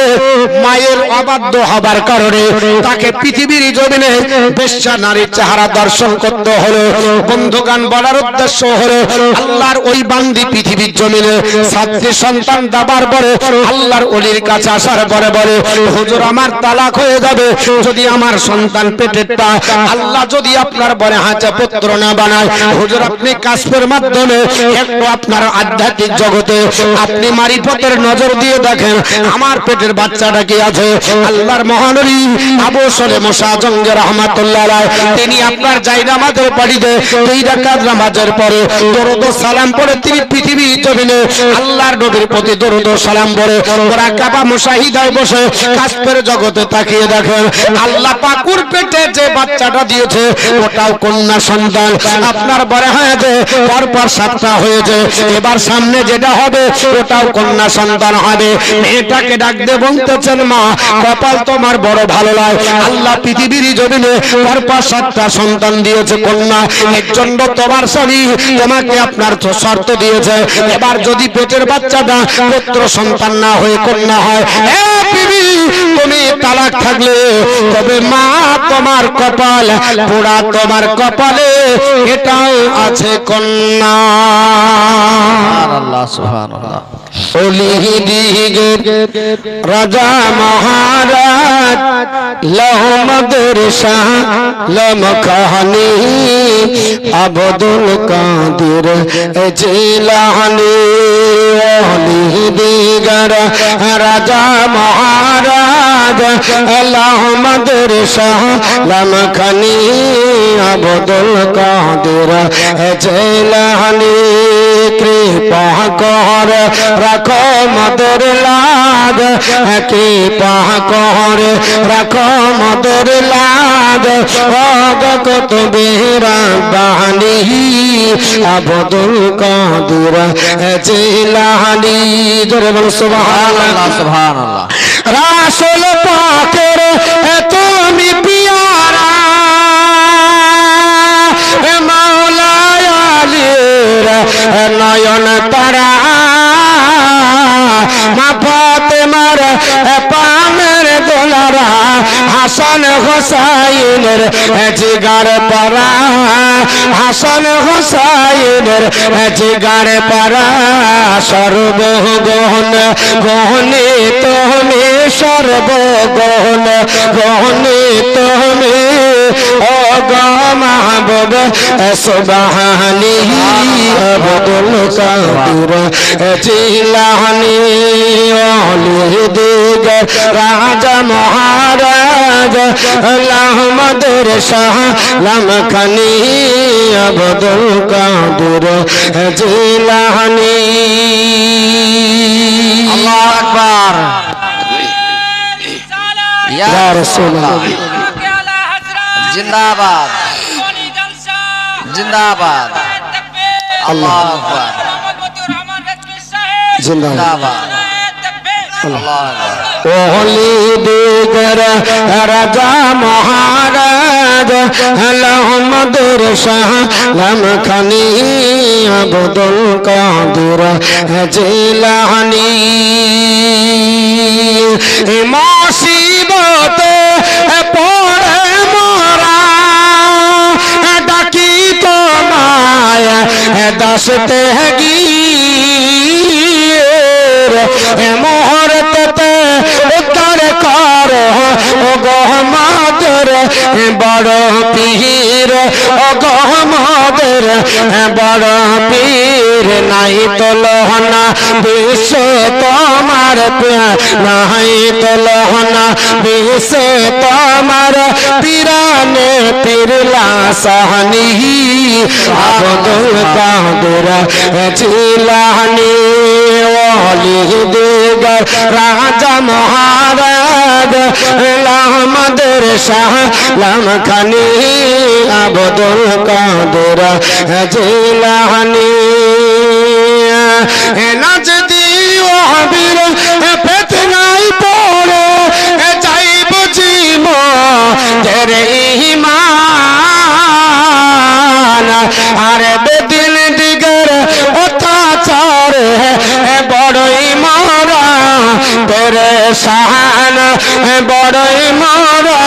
S1: মায়ের অবাধ্য হবার কারণে তাকে পৃথিবীর জমিনে বেশ্যা নারীর চেহারা দর্শন করতে হলো। বন্ধুগান বলার উদ্দেশ্য হলো, আল্লাহর ওই বান্দি পৃথিবীর জমিনে 7টি সন্তান দাবার পরে আল্লাহর ওলির কাছে আসার পরে বলে,
S2: বলে হুজুর আমার তালাক হয়ে যাবে যদি আমার সন্তান পেটেরটা আল্লাহ যদি আপনার বলে হাতে পুত্র না বানায় হুজুর আপনি কাশফের মাধ্যমে একটু আপনার আধ্যাত্মিক জগতে আপনি মারিফতের নজর দিয়ে দেখেন আমার পেটের বাচ্চাটা কি আছে। আল্লাহর মহানবী আবু সলে মুসা জঙ্গে রহমাতুল্লাহ আলাইহি তিনি আপনার জায়নামাজের বাড়িতে 2 রাকাত নামাজের পরে দরুদ ও সালাম পড়ে তিনি পৃথিবী জমিনে আল্লাহর নবীর প্রতি দরুদ ও সালাম পড়ে মুরাকাবা মুশাহিদায় বসে কাশফের জগতে তাকিয়ে দেখেন আল্লাহ পাকুর পেটে যে বাচ্চাটা দিয়েছে ওটাও কন্যা সন্তান। আপনার বলে হ্যাঁ যে পরপর 7টা হয়েছে এবার সামনে যেটা হবে ওটাও কন্যা সন্তান হবে। মেয়েটাকে ডাক দিয়ে বলতেছেন মা কপাল তোমার বড় ভালো লাগে আল্লাহ পৃথিবীর জমিনে পরপর 7টা সন্তান দিয়েছে কন্যা এর জন্য তোমার স্বামী তোমাকে আপনার শর্ত দিয়েছে এবার যদি পেটের বাচ্চাটা পুত্র সন্তান না হয়ে কন্যা হয় এ বিবি তুমি তালাক থাকলে তবে মা তোমার কপাল পোড়া তোমার কপালে এটাও আছে কন্যা।
S3: আল্লাহ সুবহানাল্লাহ।
S2: রাজা মহারাজ লহমদের শাহ লমখানি আবদুল কাদির জিলানি দিগর রাজা মহারাজ লহমদের শাহ লমখানি আবদুল কাদির জিলানি কৃপা কর রাখো মদর লাগ কৃপা কর রাখো মদর লাগ কত বেরা বাহানি আবদুল কাদির জিলানি। জোরে বল সুবহানাল্লাহ
S3: সুবহানাল্লাহ।
S2: রাসূল পাকের তুমি পিয়ারা মাওলা আলীর নয়ন তারা মা ফাতেমার পামের দোলারা হাসান হোসাইনের জিগার পারা হাসান হোসাইনের জিগার পারা সর্বগহন গহনে তুমি সর্বগহন গহনে তুমি ও গো মাহবুব সুবহানি আবদুল কাদির জিলানি দিগর রাজা মহারাজ আহমদের শাহ লমখানি আবদুল কাদির জিলানি।
S3: আল্লাহু আকবার। ইয়া রাসূলুল্লাহ জিন্দাবাদ জিন্দাবাদ। আল্লাহু আকবার জিন্দাবাদ।
S2: ওলি দিগর রাজা মহারাজ আহমদের শাহ লমখানি আবদুল কাদির জিলানি মুসিবতে পড়ে মোরা ডাকি তোমায় দশতে গিয়ে মুহূর্তে উদ্ধার করো ও গহমাদের বড় পীর ও গহমাদের বড় পীর নাই তো লোহনা বিশ্ব তোমার নাই তো লোহনা বিশ্ব তোমার পীরানে পীরলা সাহানি আবদুল কাদির জিলানি ওলি দিগর রাজা মহারাজ আহমদের শাহ লমখানি আবদুল কাদির জিলানি। নাজদি ওয়াবির ফিতনায় পড়ে যাইব জীব তেরে ঈমান আরে বেদিন দিগর অত্যাচার বড়ই মরা পেরেশান বড়ই মরা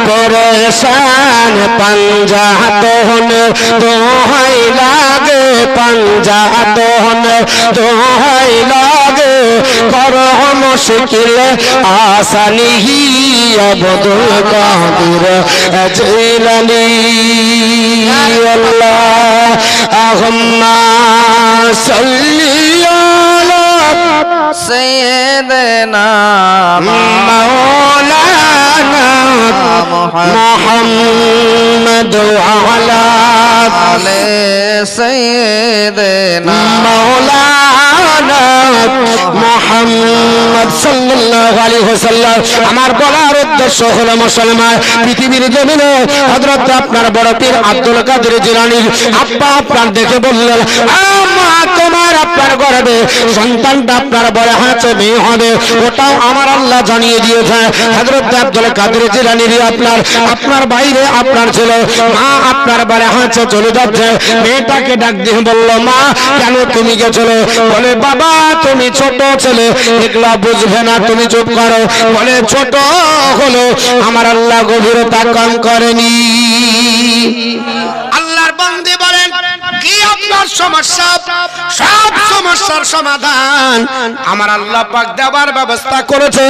S2: পরেশান পাঞ্জা তোহন দোহাই লাগে পাঞ্জা তোহন দোহাই লাগে করো মুশকিল আসানি আব্দুল কাদির জিলানী আল্লাহুম্মা সাল্লি আলা
S3: سيدنا
S2: مولانا محمد وعلى
S3: آل سيدنا
S2: مولانا محمد সাল্লাল্লাহু আলাইহি ওয়াসাল্লাম। আমার বলার উদ্দেশ্য হলো মুসলমান পৃথিবীর জমিনে হযরত আপনার বড় পীর আব্দুল কাদের জিলানীর আব্বা আপনার দেখে বললেন, মা তোমার আপনার গর্ভে সন্তানটা আপনার বড় হাতে মেয়ে হবে, ওটাও আমার আল্লাহ জানিয়ে দিয়েছে। হযরত আব্দুল কাদের জিলানীর আপনার বাইরে আপনার ছিল, মা আপনার বড় হাতে চলে যাচ্ছে। মেয়েটাকে ডাক দিয়ে বলল, মা কেন তুমি গেছিলে? বলে, বাবা তুমি ছোট ছেলে, এগুলা বুঝবে না, তুমি চুপ করো। বলে, ছোট হলো আমার আল্লাহ গভীরতা কম করেনি।
S1: আল্লাহর বান্দে বলেন, কি আপনার সমস্যা? সব সমস্যার সমাধান আমার আল্লাহ পাক দেওয়ার ব্যবস্থা করেছে।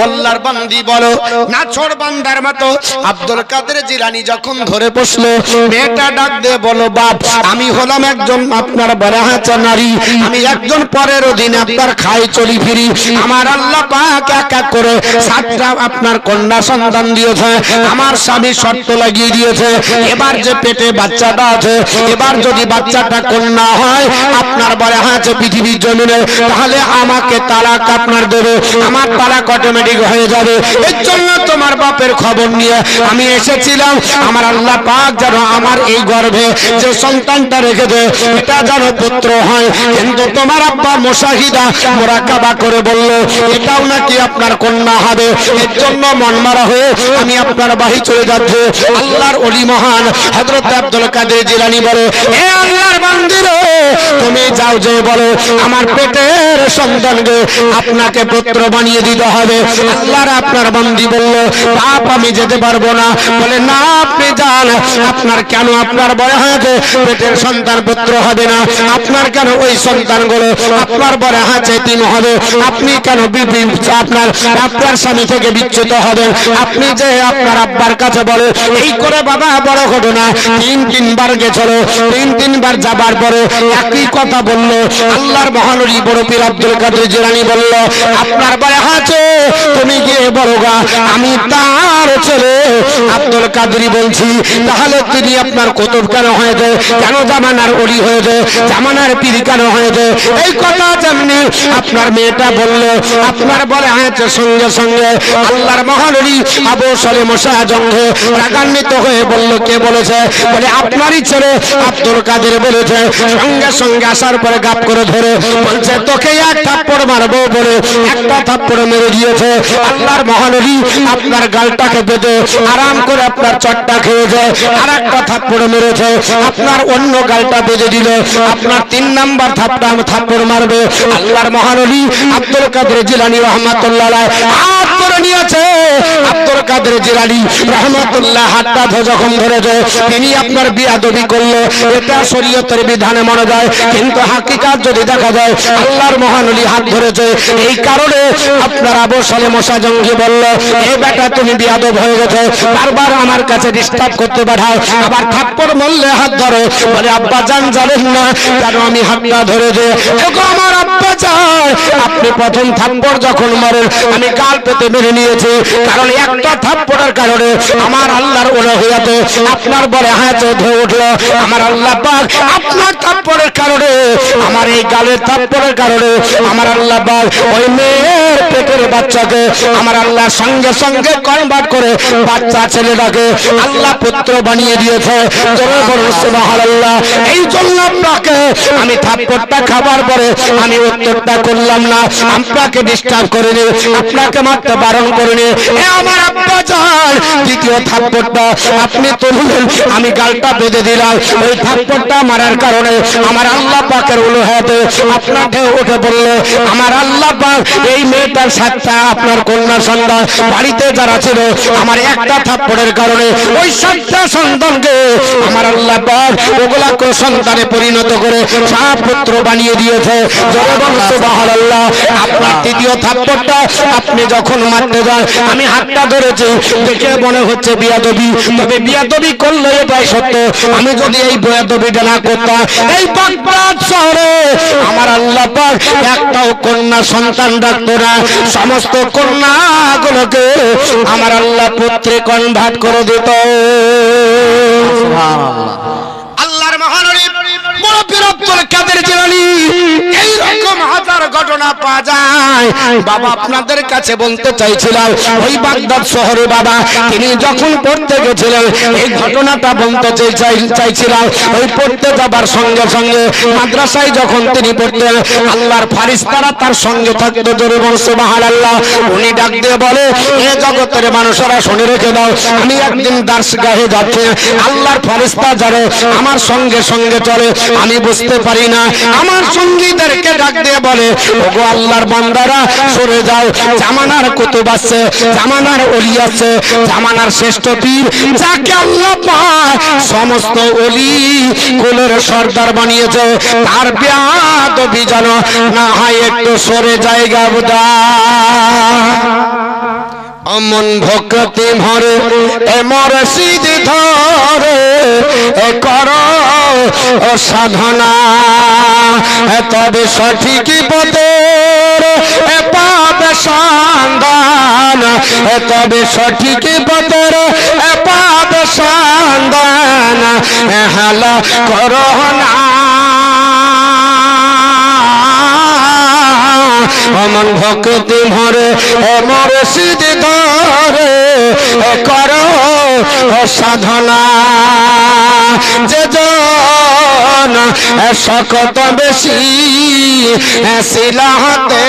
S1: আল্লাহর বান্দি বলো না, ছোট বান্দার মতো আব্দুল কাদের জিলানী যখন ধরে বসলো, মেয়েটা ডাক দিয়ে বলো, বাপ আমি হলাম একজন আপনার বড় হাতে নারী, আমি একজন পরের অধীনে আপনার খাই চলি ফিরি। আমার আল্লাহ পাক এক এক করে 7টা আপনার কন্যা সন্তান দিয়েছে। আমার স্বামী শর্ত লাগিয়ে দিয়েছে, এবার যে পেটে বাচ্চাটা আছে, এবার যদি বাচ্চাটা কন্যা হয় আপনার বলে হাতে পৃথিবীর জমিনে, তাহলে আমাকে তালাক আপনার দেবে, আমার তালাক অটোমেটিক হয়ে যাবে। এর জন্য তোমার বাপের খবর নিয়ে আমি এসেছিলাম। আমার আল্লাহ পাক যেন আমার এই গর্ভে যে সন্তানটা রেখেছে এটা যেন পুত্র হয়। কিন্তু তোমার আব্বা মুশাহিদা মুরাকাবা করে বলল এটাও নাকি আপনার কন্যা হবে। এর জন্য মন মারা হয়ে আমি আপনার বাড়ি চলে যাচ্ছি। আল্লাহর ওলি মহান হযরত আব্দুল কাদের জিলানী বলে, হে আল্লাহর বান্দীরা, তুমি যাও যে বলো আমার পেটের সন্তানকে আপনাকে পুত্র বানিয়ে দিতে হবে। আল্লাহর আপনার বান্দী বলল, বাপ আমি যেতে পারবো না। বলে, না আপনি যান। আপনার কেন আপনার বড় হাতে পেটের সন্তান পুত্র হবে না? আপনার কেন ওই সন্তানগুলো আপনার বড় হাতে তিন হবে? আপনি কেন আপনার স্বামী থেকে বিচ্যুত হবেন? আপনি যে আপনার আব্বার কাছে বলে এই করে বাবা বড় ঘটনা 3-3বার গেছিল, 3-3বার যাবার পরে একই কথা বলল। আল্লাহর মহানবী বড় পীর আব্দুল কাদের জিলানী বলল, আপনার বড় হাতে তুমি গিয়ে বলগা আমি তার ছেলে আব্দুল কাদরি বলছি। তাহলে তিনি আপনার কুতুব কেন হয়েছে? কেন জামানার ওলি হয়েছে? জামানার পীর কেন হয়েছে? এই কথা যেমনি আপনার মেয়েটা বলল, আপনার বলে হয়েছে সঙ্গে সঙ্গে আল্লাহর মহানবী আবু সালেম শাহ জঙ্গে রাগান্বিত হয়ে বলল, কে বলেছে? বলে, আপনারই ছেলে আব্দুল কাদের বলেছে। সঙ্গে সঙ্গে আসার পরে গাপ করে ধরে বলছে, তোকে এক থাপ্পড় মারবো বলে একটা থাপ্পড় মেরে দিয়েছে। আল্লাহর মহানবী আপনার গালটাকে বেঁধে আরাম করে আপনার চটটা খেয়ে যায়, আর একটা থাপ্পড় মেরেছে, আপনার অন্য গালটা বেঁধে দিল। আপনার 3 নাম্বার থাপ্পড় মারবে। আল্লাহর মহানবী আব্দুল কাদের জিলানী রহমাতুল্লাহ আলাইহি হাত ধরে নিয়েছে। আব্দুল কাদের জিলানী রহমাতুল্লাহ হাতটা যখন ধরেছে, তিনি আপনার বিয়াদবি করলো। এটা শরীয়তের বিধানে মনে যায়, কিন্তু হাকিকাত যদি দেখা যায় আল্লাহর মহানবী হাত ধরেছে। এই কারণে আপনার আবু সালেম শাহ জঙ্গি বলল, এই বেটা তুমি বিয়াদব হয়ে গেছে, বারবার আমার কাছে ডিস্টার্ব করতে পাঠাও, আবার থাপ্পড় মারলে হাত ধরো। বলে, আব্বা জান জানেন না কেন আমি হাতটা ধরে দে? আমার আব্বা চায় আপনি প্রথম থাপ্পড় যখন মারেন আমি গাল পেতে মেরে নিয়েছি, কারণ একটা থাপ্পড়ের কারণে আমার আল্লাহর উলহিয়াতে আপনার বলে হাতে ধরে উঠলো। আমার আল্লাহ পাক আপনার থাপ্পড়ের কারণে, আমার এই গালের থাপ্পড়ের কারণে আমার আল্লাহ পাক ওই মেয়ের পেটের বাচ্চাকে আমার আল্লাহ সঙ্গে সঙ্গে কনভার্ট করে বাচ্চা ছেলেটাকে আল্লাহ পুত্র বানিয়ে দিয়েছে। জোরে বলুন সুবহানাল্লাহ। এই জন্য আপনাকে আমি থাপ্পড়টা খাবার পরে আমি উত্তরটা করলাম না, আপনাকে ডিস্টার্ব করিনি, আপনাকে মারতে বারণ করিনি। আমার আব্বা জান দ্বিতীয় থাপ্পড়টা আপনি তুললেন, আমি গালটা বেঁধে দিলাম। ওই থাপ্পড়টা মারার কারণে আমার আল্লাহ পাকের উলুহাতে আপনাকে উঠে বলল, আমার আল্লাহ পাক এই মেয়েটা
S2: তার 7টা আপনার কন্যা সন্তান বাড়িতে যারা ছিল আমার একটা থাপ্পড়ের কারণে ওই 7টা সন্তানকে আমার আল্লাহ পাক ওগুলাকে সন্তানে পরিণত করে 7 পুত্র বানিয়ে দিয়েছে। জোরে বলুন সুবহানাল্লাহ। আপনার তৃতীয় থাপ্পড়টা আপনি যখন মারতে যান আমি হাতটা ধরেছি দেখে মনে হচ্ছে বিয়াদবি, তবে বিয়াদবি করলে এটাই সত্য। আমি যদি এই বিয়াদবিটা না করতাম এই বাগদাদ শহরে আমার আল্লাহ পাক একটাও কন্যা সন্তান রাখতো না, সমস্ত কন্যাগুলোকে আমার আল্লাহ পুত্রে কনভার্ট করে দিত।
S3: সুবহানাল্লাহ।
S1: আল্লাহর মহানবী মুরব্বির আব্দুল কাদের জিলানী এইরকম হাজার ঘটনা পাওয়া যায়।
S2: বাবা আপনাদের কাছে বলতে চাইছিলাম ওই বাগদাদ শহরে বাবা তিনি যখন পড়তে গেছিলেন এই ঘটনাটা বলতে চাইছিলাম। ওই পড়তে যাবার সঙ্গে সঙ্গে মাদ্রাসায় যখন তিনি পড়তেন আল্লাহর ফারিস্তারা তার সঙ্গে থাকতো। জোরে বলুন সুবহানাল্লাহ। উনি ডাক দিয়ে বলে এ জগতের মানুষেরা শুনে রেখে দাও, আমি একদিন দার্সগাহে যাচ্ছি, আল্লাহর ফারিস্তা যারা আমার সঙ্গে সঙ্গে চলে আমি বুঝতে পারি না। আমার সঙ্গীদেরকে ডাক দিয়ে বলে ওগো আল্লাহর বান্দারা সরে যাও, জামানার কুতুব আছে, জামানার ওলি আছে, জামানার শ্রেষ্ঠ পীর যাকে আল্লাহ পাক সমস্ত ওলি কুলের সর্দার বানিয়েছে তার বেয়াদবি যেন না হয় একটু সরে জায়গা বুঝা। অমন ভক্তি ভরে এ মুর্শিদ ধরে এ করো সাধনা, তবে সঠিক পথের পাবে সন্ধান, তবে সঠিক পথের পাবে সন্ধান। হালা করো না অমন ভক্তি ভরে মুর্শিদ ধরে করো সাধনা। যে জন শকত বেশি সিলাহতে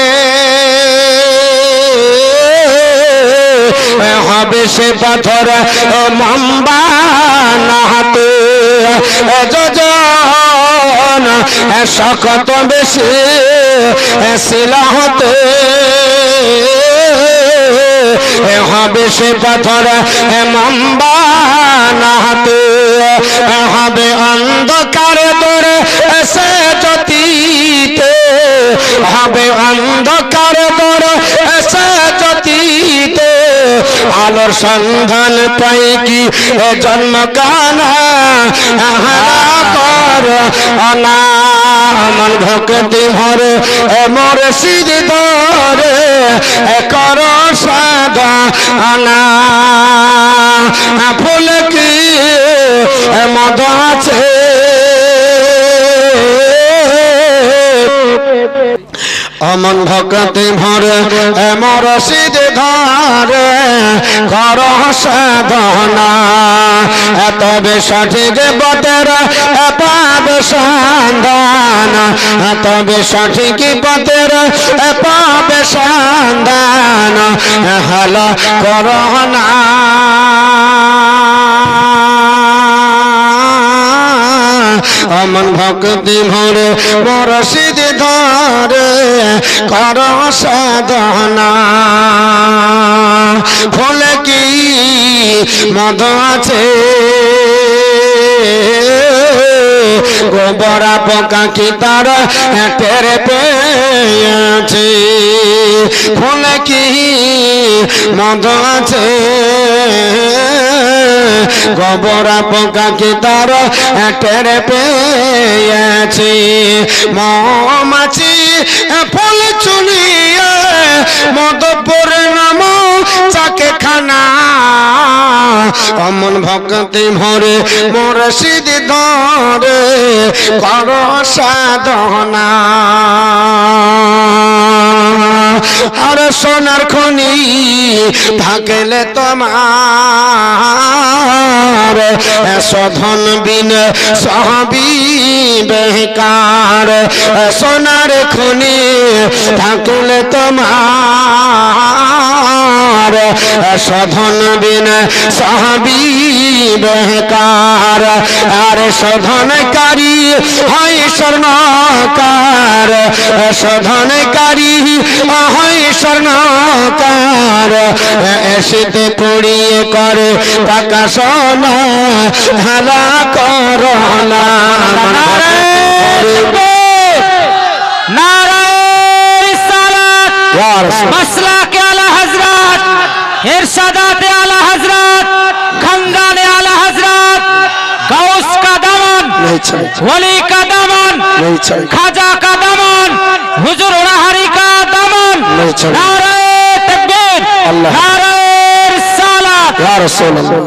S2: হবে সে পাথর মাম্বা নাহাতে। যোজন শকত বেশি সিলাহতে হবে সে পাথর মাম্বা নাহাতে। হবে অন্ধকার দূরে সে জ্যোতিতে, হবে অন্ধকার দূরে সে জ্যোতিতে। আলোর সন্ধান পাই কি জন্ম কানা কর অনা। আমার ভক্তি ভরে মুর্শিদ ধরে কর সাধনা। ফুল কি মদ আছে অমন ভক্তি ভরে মুর্শিদ ধরে কর সাধনা। তবে সঠিক পথের পাবে সন্ধান, তবে সঠিক পথের পাবে সন্ধান। হালা করো না অমন ভক্তি ভরে মুর্শিদ ধরে কর সাধনা। ফলে কি মদ আছে গোবরা পোকা কি তার টের পেয়েছে। ফলে কি মদ আছে গোবরা পোকা কি তার টের পেয়েছে। মৌমাছি ফল চুনিয়ে মদ পরিণাম চাকে খানা। অমন ভক্তি ভরে মুর্শিদ ধরে কর সাধনা। আর সোনার খনি থাকলে তোমার শোধন বিন সবই বেকার। সোনার খনি থাকলে তোমার সাধন বিন সাহাবী বেকার আর সাধনকারী হয় স্বর্ণকার সাধনকারী হয় স্বর্ণকার এসেতে পড়িয়ে করে টাকা সোনা ঢালা করোনা
S4: मसलाके आला हजरत इरशादाते आला हजरत खंगाने आला हजरत गौस का दामन वली का दामन खाजा का दामन हुजूर उड़ाहरी का दामन नारे तकबीर नारे रिसालत
S2: या রাসূলুল্লাহ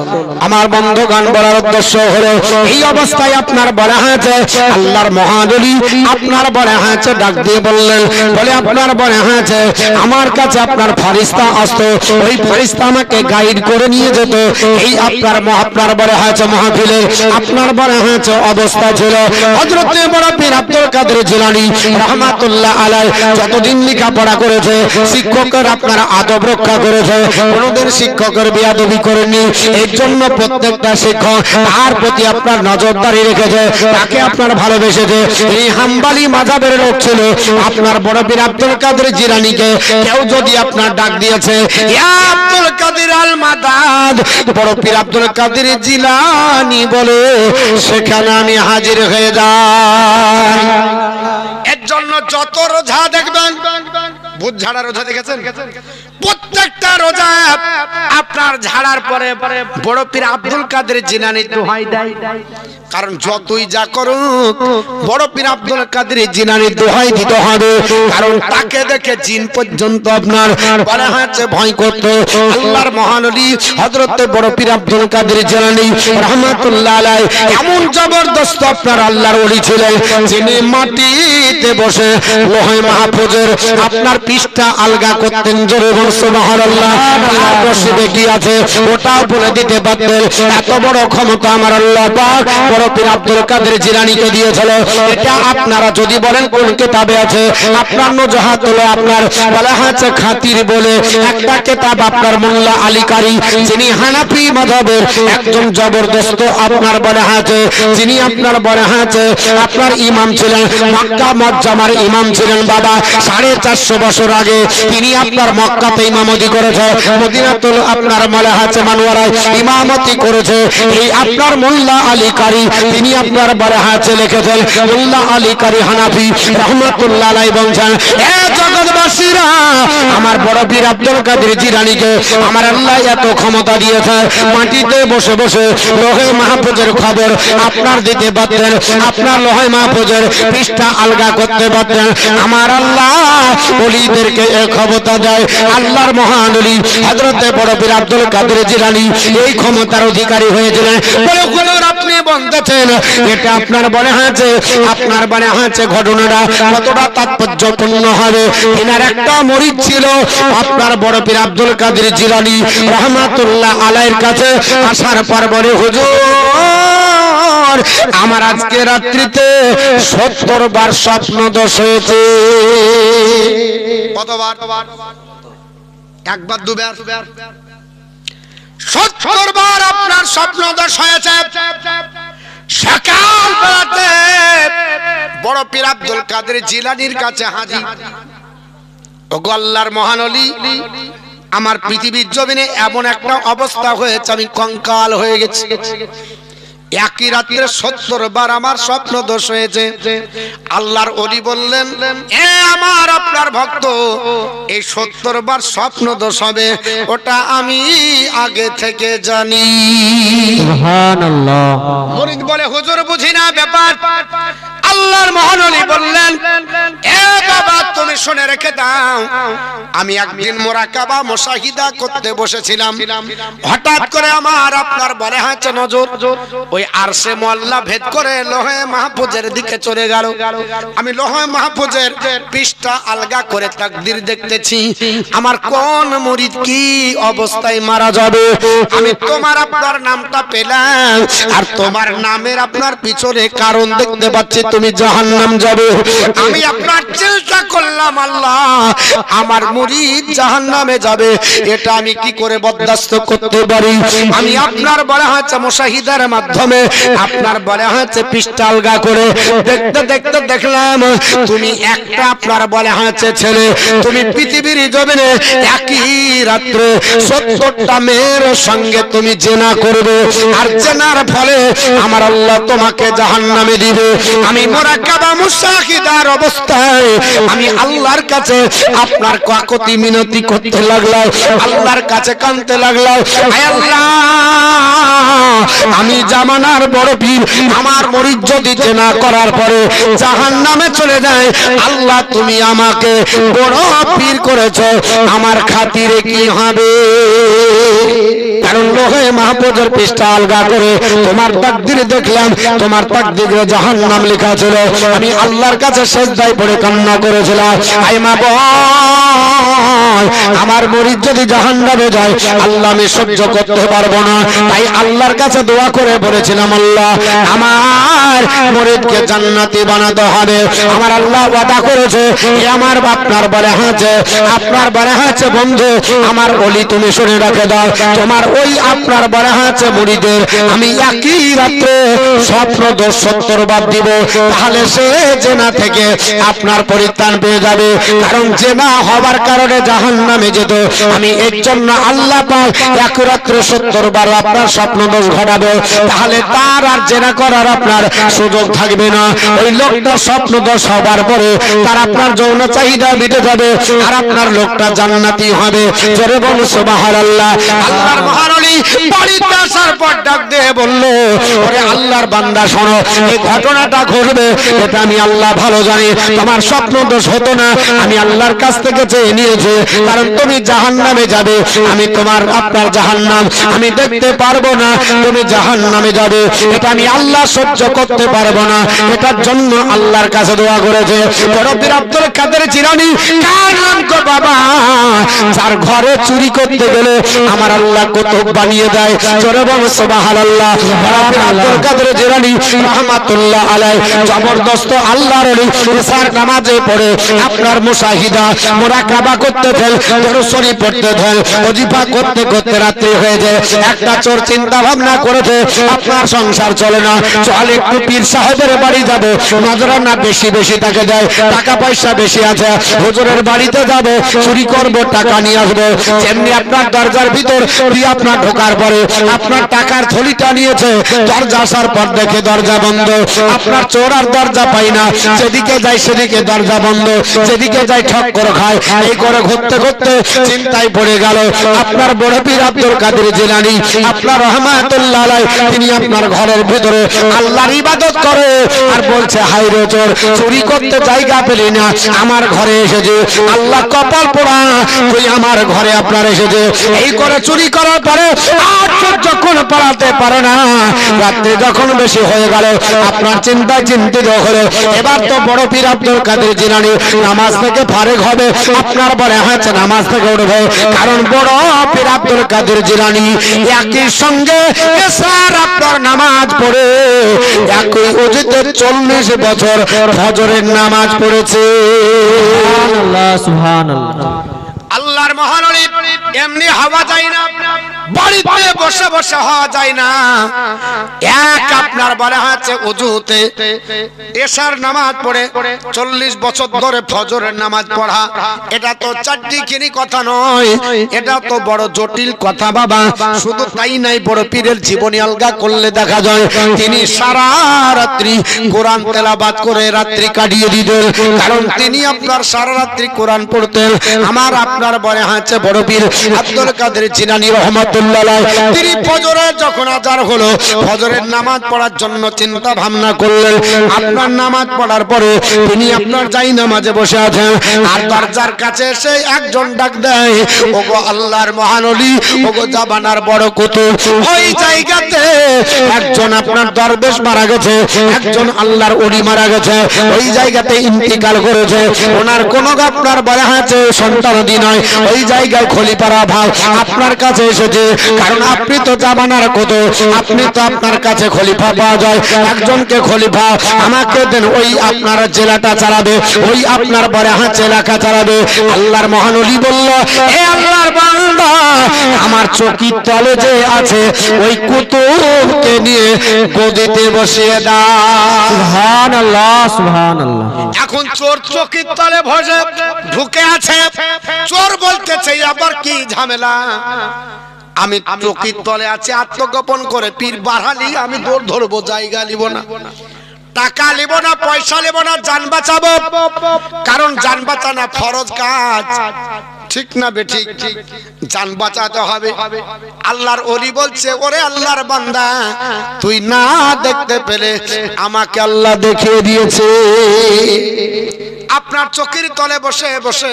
S2: আমার বন্ধুগণ বলার উদ্দেশ্য হলো এই অবস্থায় আপনার বলা হয়েছে আল্লাহর মহাদলি আপনার বলা হয়েছে ডাক দিয়ে বললেন বলে আপনার বলা হয়েছে আমার কাছে আপনার ফেরেশতা আসতো ওই ফেরেশতা আমাকে গাইড করে নিয়ে যেত এই আপনার বলা হয়েছে মাহফিলে আপনার বলা হয়েছে অবস্থা ছিল হযরত বড় পীর আব্দুল কাদের জিলানী রাহমাতুল্লাহ আলাইহি যতদিন লেখাপড়া করেছে শিক্ষকের আপনার আদব রক্ষা করেছে কোনোদিন শিক্ষকের বেয়াদবি করেননি এর জন্য প্রত্যেকটা শিক্ষক তার প্রতি আপনার নজরদারি রেখেছে তাকে আপনার ভালোবেসেছে এই হাম্বলি মাযহাবের লোক ছিল আপনার বড় পীর আব্দুল কাদের জিলানীকে কেউ যদি আপনার ডাক দিয়েছে ইয়া আব্দুল কাদের আল মাদাদ বড় পীর আব্দুল কাদের জিলানী বলে সেখানে আমি হাজির হয়ে যাই
S1: এর জন্য যত রোজা দেখবেন ভূত ঝাড়া রোজা দেখেছেন প্রত্যেকটা রোজা আপনার ঝাড়ার পরে বড় পীর আব্দুল কাদের জিলানী দোহাই দেয় কারণ যতই যা করুক বড় পীর আব্দুল কাদের জিলানী দোহাই দিতে হবে কারণ তাকে দেখে জিন পর্যন্ত আপনার বলা হয়েছে ভয় করত আল্লাহর মহান ওলি হযরত বড় পীর আব্দুল কাদের জিলানী রাহমাতুল্লাহ আলাইহি এমন জবরদস্ত আপনার আল্লাহর ওলি ছিলেন যিনি মাটিতে বসে লোহে মাহফুজের আপনার পৃষ্ঠা আলগা করতেন জোরে বলুন সুবহানাল্লাহ আর বসে কি আছে ওটাও বলে দিতে পারতেন এত বড় ক্ষমতা আমার আল্লাহ পাক বড় পীর আব্দুল কাদের জিলানীকে দিয়েছিল এটা আপনারা যদি বলেন কোন কিতাবে আছে আপনার নজহাতুল আপনার বলা হয়েছে খাতির বলে একটা কিতাব আপনার মোল্লা আলী কারি যিনি হানাফি মাযহাবের একজন জবরদস্ত আপনার বলা হয়েছে যিনি আপনার বলা হয়েছে আপনার ইমাম ছিলেন মক্কা মুআজ্জামার ইমাম ছিলেন বাবা 450 বছর আগে তিনি আপনার মক্কাতে ইমামতি করেছে মদিনাতুল আপনার বলা হয়েছে মানওয়ারায় ইমামতি করেছে এই আপনার মোল্লা আলী কারি তিনি আপনার বলা হয়েছে লিখেছেন মোল্লা আলী কারি হানাফি রাহমাতুল্লাহ আলাইহি বলেন এ জগৎবাসীরা আমার বড় পীর আব্দুল কাদের জিলানীকে আমার আল্লাহ এত ক্ষমতা দিয়েছে মাটিতে বসে বসে লোহে মাহফুজের খবর আপনার দিতে পারতেন আপনার লোহে মাহফুজের পৃষ্ঠা আলগা করতে পারতেন আমার আল্লাহ ওলিদেরকে এই ক্ষমতা দেয় আল্লাহর মহান ওলি হযরত বড় পীর আব্দুল কাদের জিলানী এই ক্ষমতার অধিকারী হয়েছিলেন বলে হুজুর আপনি বলতেছেন এটা আপনার বলে হয়েছে আপনার বলে হয়েছে ঘটনাটা কতটা তাৎপর্যপূর্ণ হবে এনার একটা মুরিদ ছিল আপনার বড় পীর আব্দুল কাদের জিলানী রাহমাতুল্লাহ আলাইহির কাছে আসার পর বলে হুজুর আমার আজকে রাত্রিতে 70 বার স্বপ্ন দোষ হয়েছে কতবার একবার দুবার 70 বার আপনার স্বপ্ন দোষ হয়েছে সকাল বেলাতে বড় পীর আব্দুল কাদের জিলানীর কাছে হাজির ওগো আল্লাহর মহান ওলি আমার পৃথিবীর জমিনে এমন একটা অবস্থা হয়েছে আমি কঙ্কাল হয়ে গেছি একই রাত্রে 70 বার আমার স্বপ্ন দোষ হয়েছে আল্লাহর ওলি বললেন এ আমার আপনার ভক্ত এই 70 বার স্বপ্ন দোষ হবে ওটা আমি আগে থেকে জানি
S2: সুবহানাল্লাহ
S1: মুরিদ বলে হুজুর বুঝি না ব্যাপার আল্লাহর মহান ওলি বললেন এ বাবা তুমি শুনে রেখে দাও আমি একদিন মুরাকাবা মুশাহিদা করতে বসেছিলাম হঠাৎ করে আমার আপনার বলে হয়েছে নজর ওই আরশে মোয়াল্লা ভেদ করে লোহে মাহফুজের দিকে চলে গেল আমি লোহে মাহফুজের পৃষ্ঠা আলগা করে তাকদীর দেখতেছি আমার কোন মুরিদ কি অবস্থায় মারা যাবে আমি তোমার আপনার নামটা পেলাম আর তোমার নামের আপনার পিছনে কারণ দেখতে পাচ্ছি
S2: তুমি জাহান্নাম যাবে।
S1: আমি আপনার চিন্তা করলাম আল্লাহ আমার মুরিদ জাহান্নামে যাবে, এটা আমি কি করে বরদাস্ত করতে পারি? আমি আপনার বলা হচ্ছে মুশাহিদার মাধ্যমে, আপনার বলা হচ্ছে পৃষ্ঠা আলগা করে দেখতে দেখতে দেখলাম তুমি একটা আপনার বলা হচ্ছে ছেলে, তুমি পৃথিবীর জমিনে একই রাত্রে 70টা মেয়ের সঙ্গে তুমি জেনা করবে, আর জেনার ফলে আমার আল্লাহ তোমাকে জাহান্নামে দিবে। আমি মুরাকাবা মুশাহিদার অবস্থায় আমি আল্লাহর কাছে আপনার কাকুতি মিনতি করতে লাগলাম, আল্লাহর কাছে কাঁদতে লাগলাম, আয় আল্লাহ আমি জামানার বড় পীর, আমার মুরিদ যদি জেনা করার পরে জাহান্নামে চলে যায়, আল্লাহ তুমি আমাকে বড় পীর করেছো, আমার খাতিরে কি হবে? কারণ লোহে মাহফুজের পৃষ্ঠা আলগা করে তোমার তাকদীর দেখলাম, তোমার তাকদীরে জাহান্নাম লেখা ছিল। আমি আল্লাহর কাছে সিজদায় পড়ে কান্না করেছিলাম, আয় মা বল আমার মুরিদ যদি জাহান্নামে যায় আল্লাহ আমি সহ্য করতে পারবো না। তাই আল্লাহর কাছে দোয়া করে বলেছিলাম, আল্লাহ আমার মুরিদকে জান্নাতি বানাতে হবে। আমার আল্লাহ ওয়াদা করেছে, আমার আপনার বলে আছে, আপনার বলে আছে বন্ধু আমার ওলি তুমি শুনে রাখে দাও, তোমার ওই আপনার বলে আছে মুরিদের আমি একই রাত্রে স্বপ্ন দোষ 70 বার দিব, তাহলে সে জেনা থেকে আপনার পরিত্রাণ পেয়ে যাবে। কারণ জেনা হবার কারণে জাহান্নামে যেত, আমি এর জন্য আল্লাহ পাক এক রাত্রে 70 বার আপনার স্বপ্ন দোষ ঘটাবে, তাহলে তার আর জেনা করার আপনার সুযোগ থাকবে না। ওই লোকটা স্বপ্ন দোষ হবার পরে তার আপনার যৌন চাহিদা মিটে যাবে, আর আপনার লোকটা জান্নাতি হবে। জোরে বল সুবহানাল্লাহ। আল্লাহর মহানবী বাড়িতে আসার পর ডাক দিয়ে বলল, ওরে আল্লাহর বান্দা শোনো, এই ঘটনাটা ঘটবে এটা আমি আল্লাহ ভালো জানি, তোমার স্বপ্ন দোষ হতো না, আমি আল্লাহর কাছ থেকে চেয়ে নিয়েছি, কারণ তুমি জাহান্নামে যাবে, আমি তোমার আপনার জাহান্নাম আমি দেখতে পারবো না, তুমি জাহান্নামে যাবে, এটা আমি আল্লাহ সহ্য করতে পারবো না। এটার জন্য আল্লাহর কাছে দোয়া করেছে। বড় পীর আব্দুল কাদের জিলানী কার নাম গো বাবা, যার ঘরে চুরি করতে গেলে আমার আল্লাহ কুতুব বানিয়ে দেয়। জোরে বল সুবহানাল্লাহ। বড় পীর আব্দুল কাদের জিলানী রাহমাতুল্লাহ আলাইহি জবরদস্ত আল্লাহর ওলি ইশার নামাজে পড়ে আপনার মুশাহিদা মুরাকাবা করতে দেন, দরুদ পড়তে দেন, ওজিফা করতে করতে রাত্রি হয়ে যায়। একটা চোর চিন্তা ভাবনা করেছে আপনার সংসার চলে না, চল একটু পীর সাহেবের বাড়ি যাব, নজরানা বেশি বেশি তাকে দেয়, টাকা পয়সা বেশি আছে, হুজুরের বাড়িতে যাব, চুরি করব, টাকা নিয়ে আসবো। যেমনি আপনার দরজার ভিতর দিয়ে আপনার ঢোকার পরে আপনার টাকার থলিটা নিয়েছে, দরজা আসার পর দেখে দরজা বন্ধ, আপনার চোর আর দরজা পাই না, যেদিকে যায় সেদিকে দরজা বন্ধ, যেদিকে যায় ঠক করে খায়। এই করে ঘুরতে ঘুরতে চিন্তায় পড়ে গেল আপনার বড় পীর আব্দুল কাদের জিলানী আপনার রহমাতুল্লাহ আলাইহি, তিনি আপনার ঘরের ভিতরে আল্লাহর ইবাদত করে আর বলছে, হাই রে চোর, চুরি করতে জায়গা পেলি না, আমার ঘরে এসেছে, আল্লাহ কপাল পোড়া, তুই আমার ঘরে আপনার এসেছে। এই করে চুরি করার পরে আর যখন পালাতে পারে না, রাত্রি যখন বেশি হয়ে গেল আপনার চিন্তায় চিন্তিত হলো, এবার তো বড় পীর আব্দুল কাদের জিলানী নামাজ থেকে ফারেক হবে, আপনার বলে হচ্ছে নামাজ থেকে উঠবে, কারণ বড় পীর আব্দুল কাদের জিলানী একই সঙ্গে এশার আপনার নামাজ পড়ে একই ওজিতে 40 বছর ফজরের নামাজ পড়েছে।
S4: সুবহানাল্লাহ সুবহানাল্লাহ।
S1: আল্লাহর মহানবী এমনি হওয়া যায় না, বাড়িতে বসে বসে হওয়া যায় না, এক আপনার বলা হচ্ছে ওযুতে এশার নামাজ পড়ে 40 বছর ধরে ফজরের নামাজ পড়া, এটা তো চারটিখানি কথা নয়, এটা তো বড় জটিল কথা বাবা। শুধু তাই নাই, বড় পীরের জীবনী আলগা করলে দেখা যায় তিনি সারা রাত্রি কোরআন তেলাওয়াত করে রাত্রি কাটিয়ে দিতেন, কারণ তিনি আপনার সারা রাত্রি কোরআন পড়তেন। আমার আপনার বলে হচ্ছে বড় পীর আব্দুল কাদের জিলানী রহমাতুল্লাহ আলাইহি, তিনি ফজরে যখন আযান হলো ফজরের নামাজ পড়ার জন্য চিন্তা ভাবনা করলেন। আপনার নামাজ পড়ার পরে তিনি আপনার যাই নামাজে বসে আছেন, আর দরজার কাছে এসে একজন ডাক দেয়, ওগো আল্লাহর মহানবী, ওগো জামানার বড় কুতুব। ওই জায়গাতে একজন আপনার দরবেশ মারা গেছে, একজন আল্লাহর ওলি মারা গেছে, ওই জায়গাতে ইন্তিকাল করেছে, ওনার কোনো আপনার বলা হয়েছে সন্তানাদি নয়, ওই জায়গায় খলিফার অভাব, আপনার কাছে এসেছে,
S2: কারণ আপনি তো জামানার কত, আপনি তো আপনার কাছে খলিফা পাওয়া যায়, একজনকে খলিফা আমাকে দেন, ওই আপনার জেলাটা চালাবে, ওই আপনার বারাহাত এলাকা চালাবে। আল্লাহর মহানবী বলল, এ আল্লাহর বান্দা, আমার চকির তলে যে আছে ওই কুতুবকে নিয়ে গদিতে বসিয়ে দাও।
S4: সুবহানাল্লাহ সুবহানাল্লাহ।
S1: এখন চোর চকির তলে বসে ঢুকে আছে, চোর বলতেছে আবার কি ঝামেলা, আমি চকির তলে আছি, আত্মগোপন করে পীর বাড়ালি আমি দৌড় ধরবো, জায়গা নিব না, টাকা নিব না, পয়সা নিব না, জান বাঁচাবো, কারণ জান বাঁচানো ফরজ কাজ, ঠিক না বেঠিক? জান বাঁচাতে হবে। আল্লাহর ওলি বলছে, ওরে আল্লাহর বান্দা, তুই না দেখতে পেলে আমাকে আল্লাহ দেখিয়ে দিয়েছে। আপনার চোখের তলে বসে বসে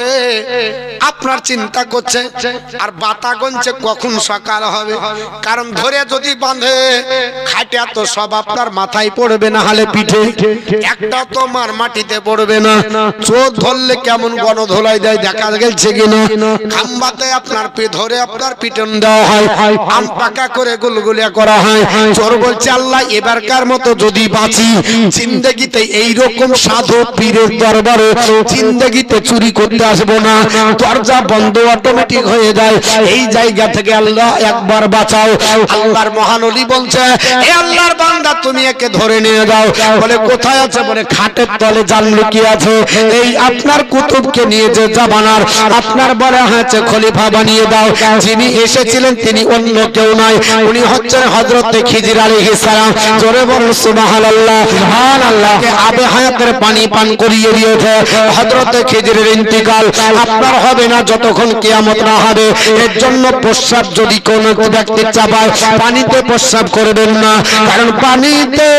S1: আপনার চিন্তা করছে আর বাতা গনছে কখন সকাল হবে, কারণ ধরে যদি বাঁধে খাটিয়া তো সব আপনার মাথায় পড়বে, না হলে পিঠে একটা তো মার মাটিতে পড়বে না। চোর ধরলে কেমন গণধোলাই দেয় দেখা গেছে কিনা, খাম্বাতে আপনার ধরে আপনার পিটন দেওয়া হয়, আম পাকা করে গুলগুলিয়া করা হয়। চোর বলছে, আল্লাহ এবারকার মতো যদি বাঁচি, জিন্দেগিতে এইরকম সাধু পীরের দরবারে জিন্দেগিতে চুরি করতে আসবো না, দরজা বন্ধ অটোমেটিক হয়ে যায়, এই জায়গা থেকে আল্লাহ একবার বাঁচাও। আল্লাহর মহানবী বলছে, এ আল্লাহর বান্দা, তুমি একে ধরে নিয়ে যাও। বলে কোথায় আছে? বলে খাটের তলে জান লুকিয়ে আছে। এই আপনার কুতুবকে নিয়ে যে জামানার আপনার বলা হয়েছে খলিফা বানিয়ে দাও, যিনি এসেছিলেন তিনি অন্য কেউ নয়, উনি হচ্ছেন হযরত খিজির আলাইহিস সালাম। জোরে বলুন সুবহানাল্লাহ সুবহানাল্লাহ। আবে হায়াতের পানি পান করিয়ে দিয়েছে হযরত খিজিরের ইন্তিকাল আপনার হবে না যতক্ষণ কিয়ামত না হবে। এর জন্য প্রস্রাব যদি কোনো ব্যক্তি চাপায়, পানিতে প্রস্রাব করবেন না, কারণ পানিতে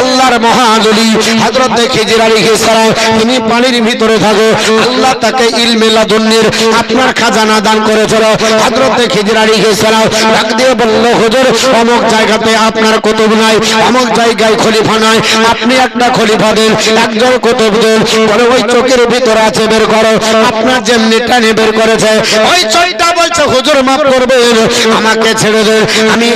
S1: আল্লাহর মহানবী হযরত খিজির আলাইহিস সালাম তিনি পানির ভিতরে থাকে, আল্লাহ তাকে ইলমে লাদুন্নির আপনার খাজানা দান করেছিল। হযরত খিজির আলাইহিস সালাম ডাক দিয়ে বলল, হুজুর অমুক জায়গাতে আপনার কুতুব নাই, অমুক জায়গায় খলিফা নাই, আপনি একটা খলিফা দেন, একজন কুতুব দেন। বলে ওই চোখের ভিতরে আছে, বের করো। আপনার যেমনি টানে বের করেছে ওই চোখটা বলছে, হুজুর মাফ করবেন, আমাকে ছেড়ে দেন, আমি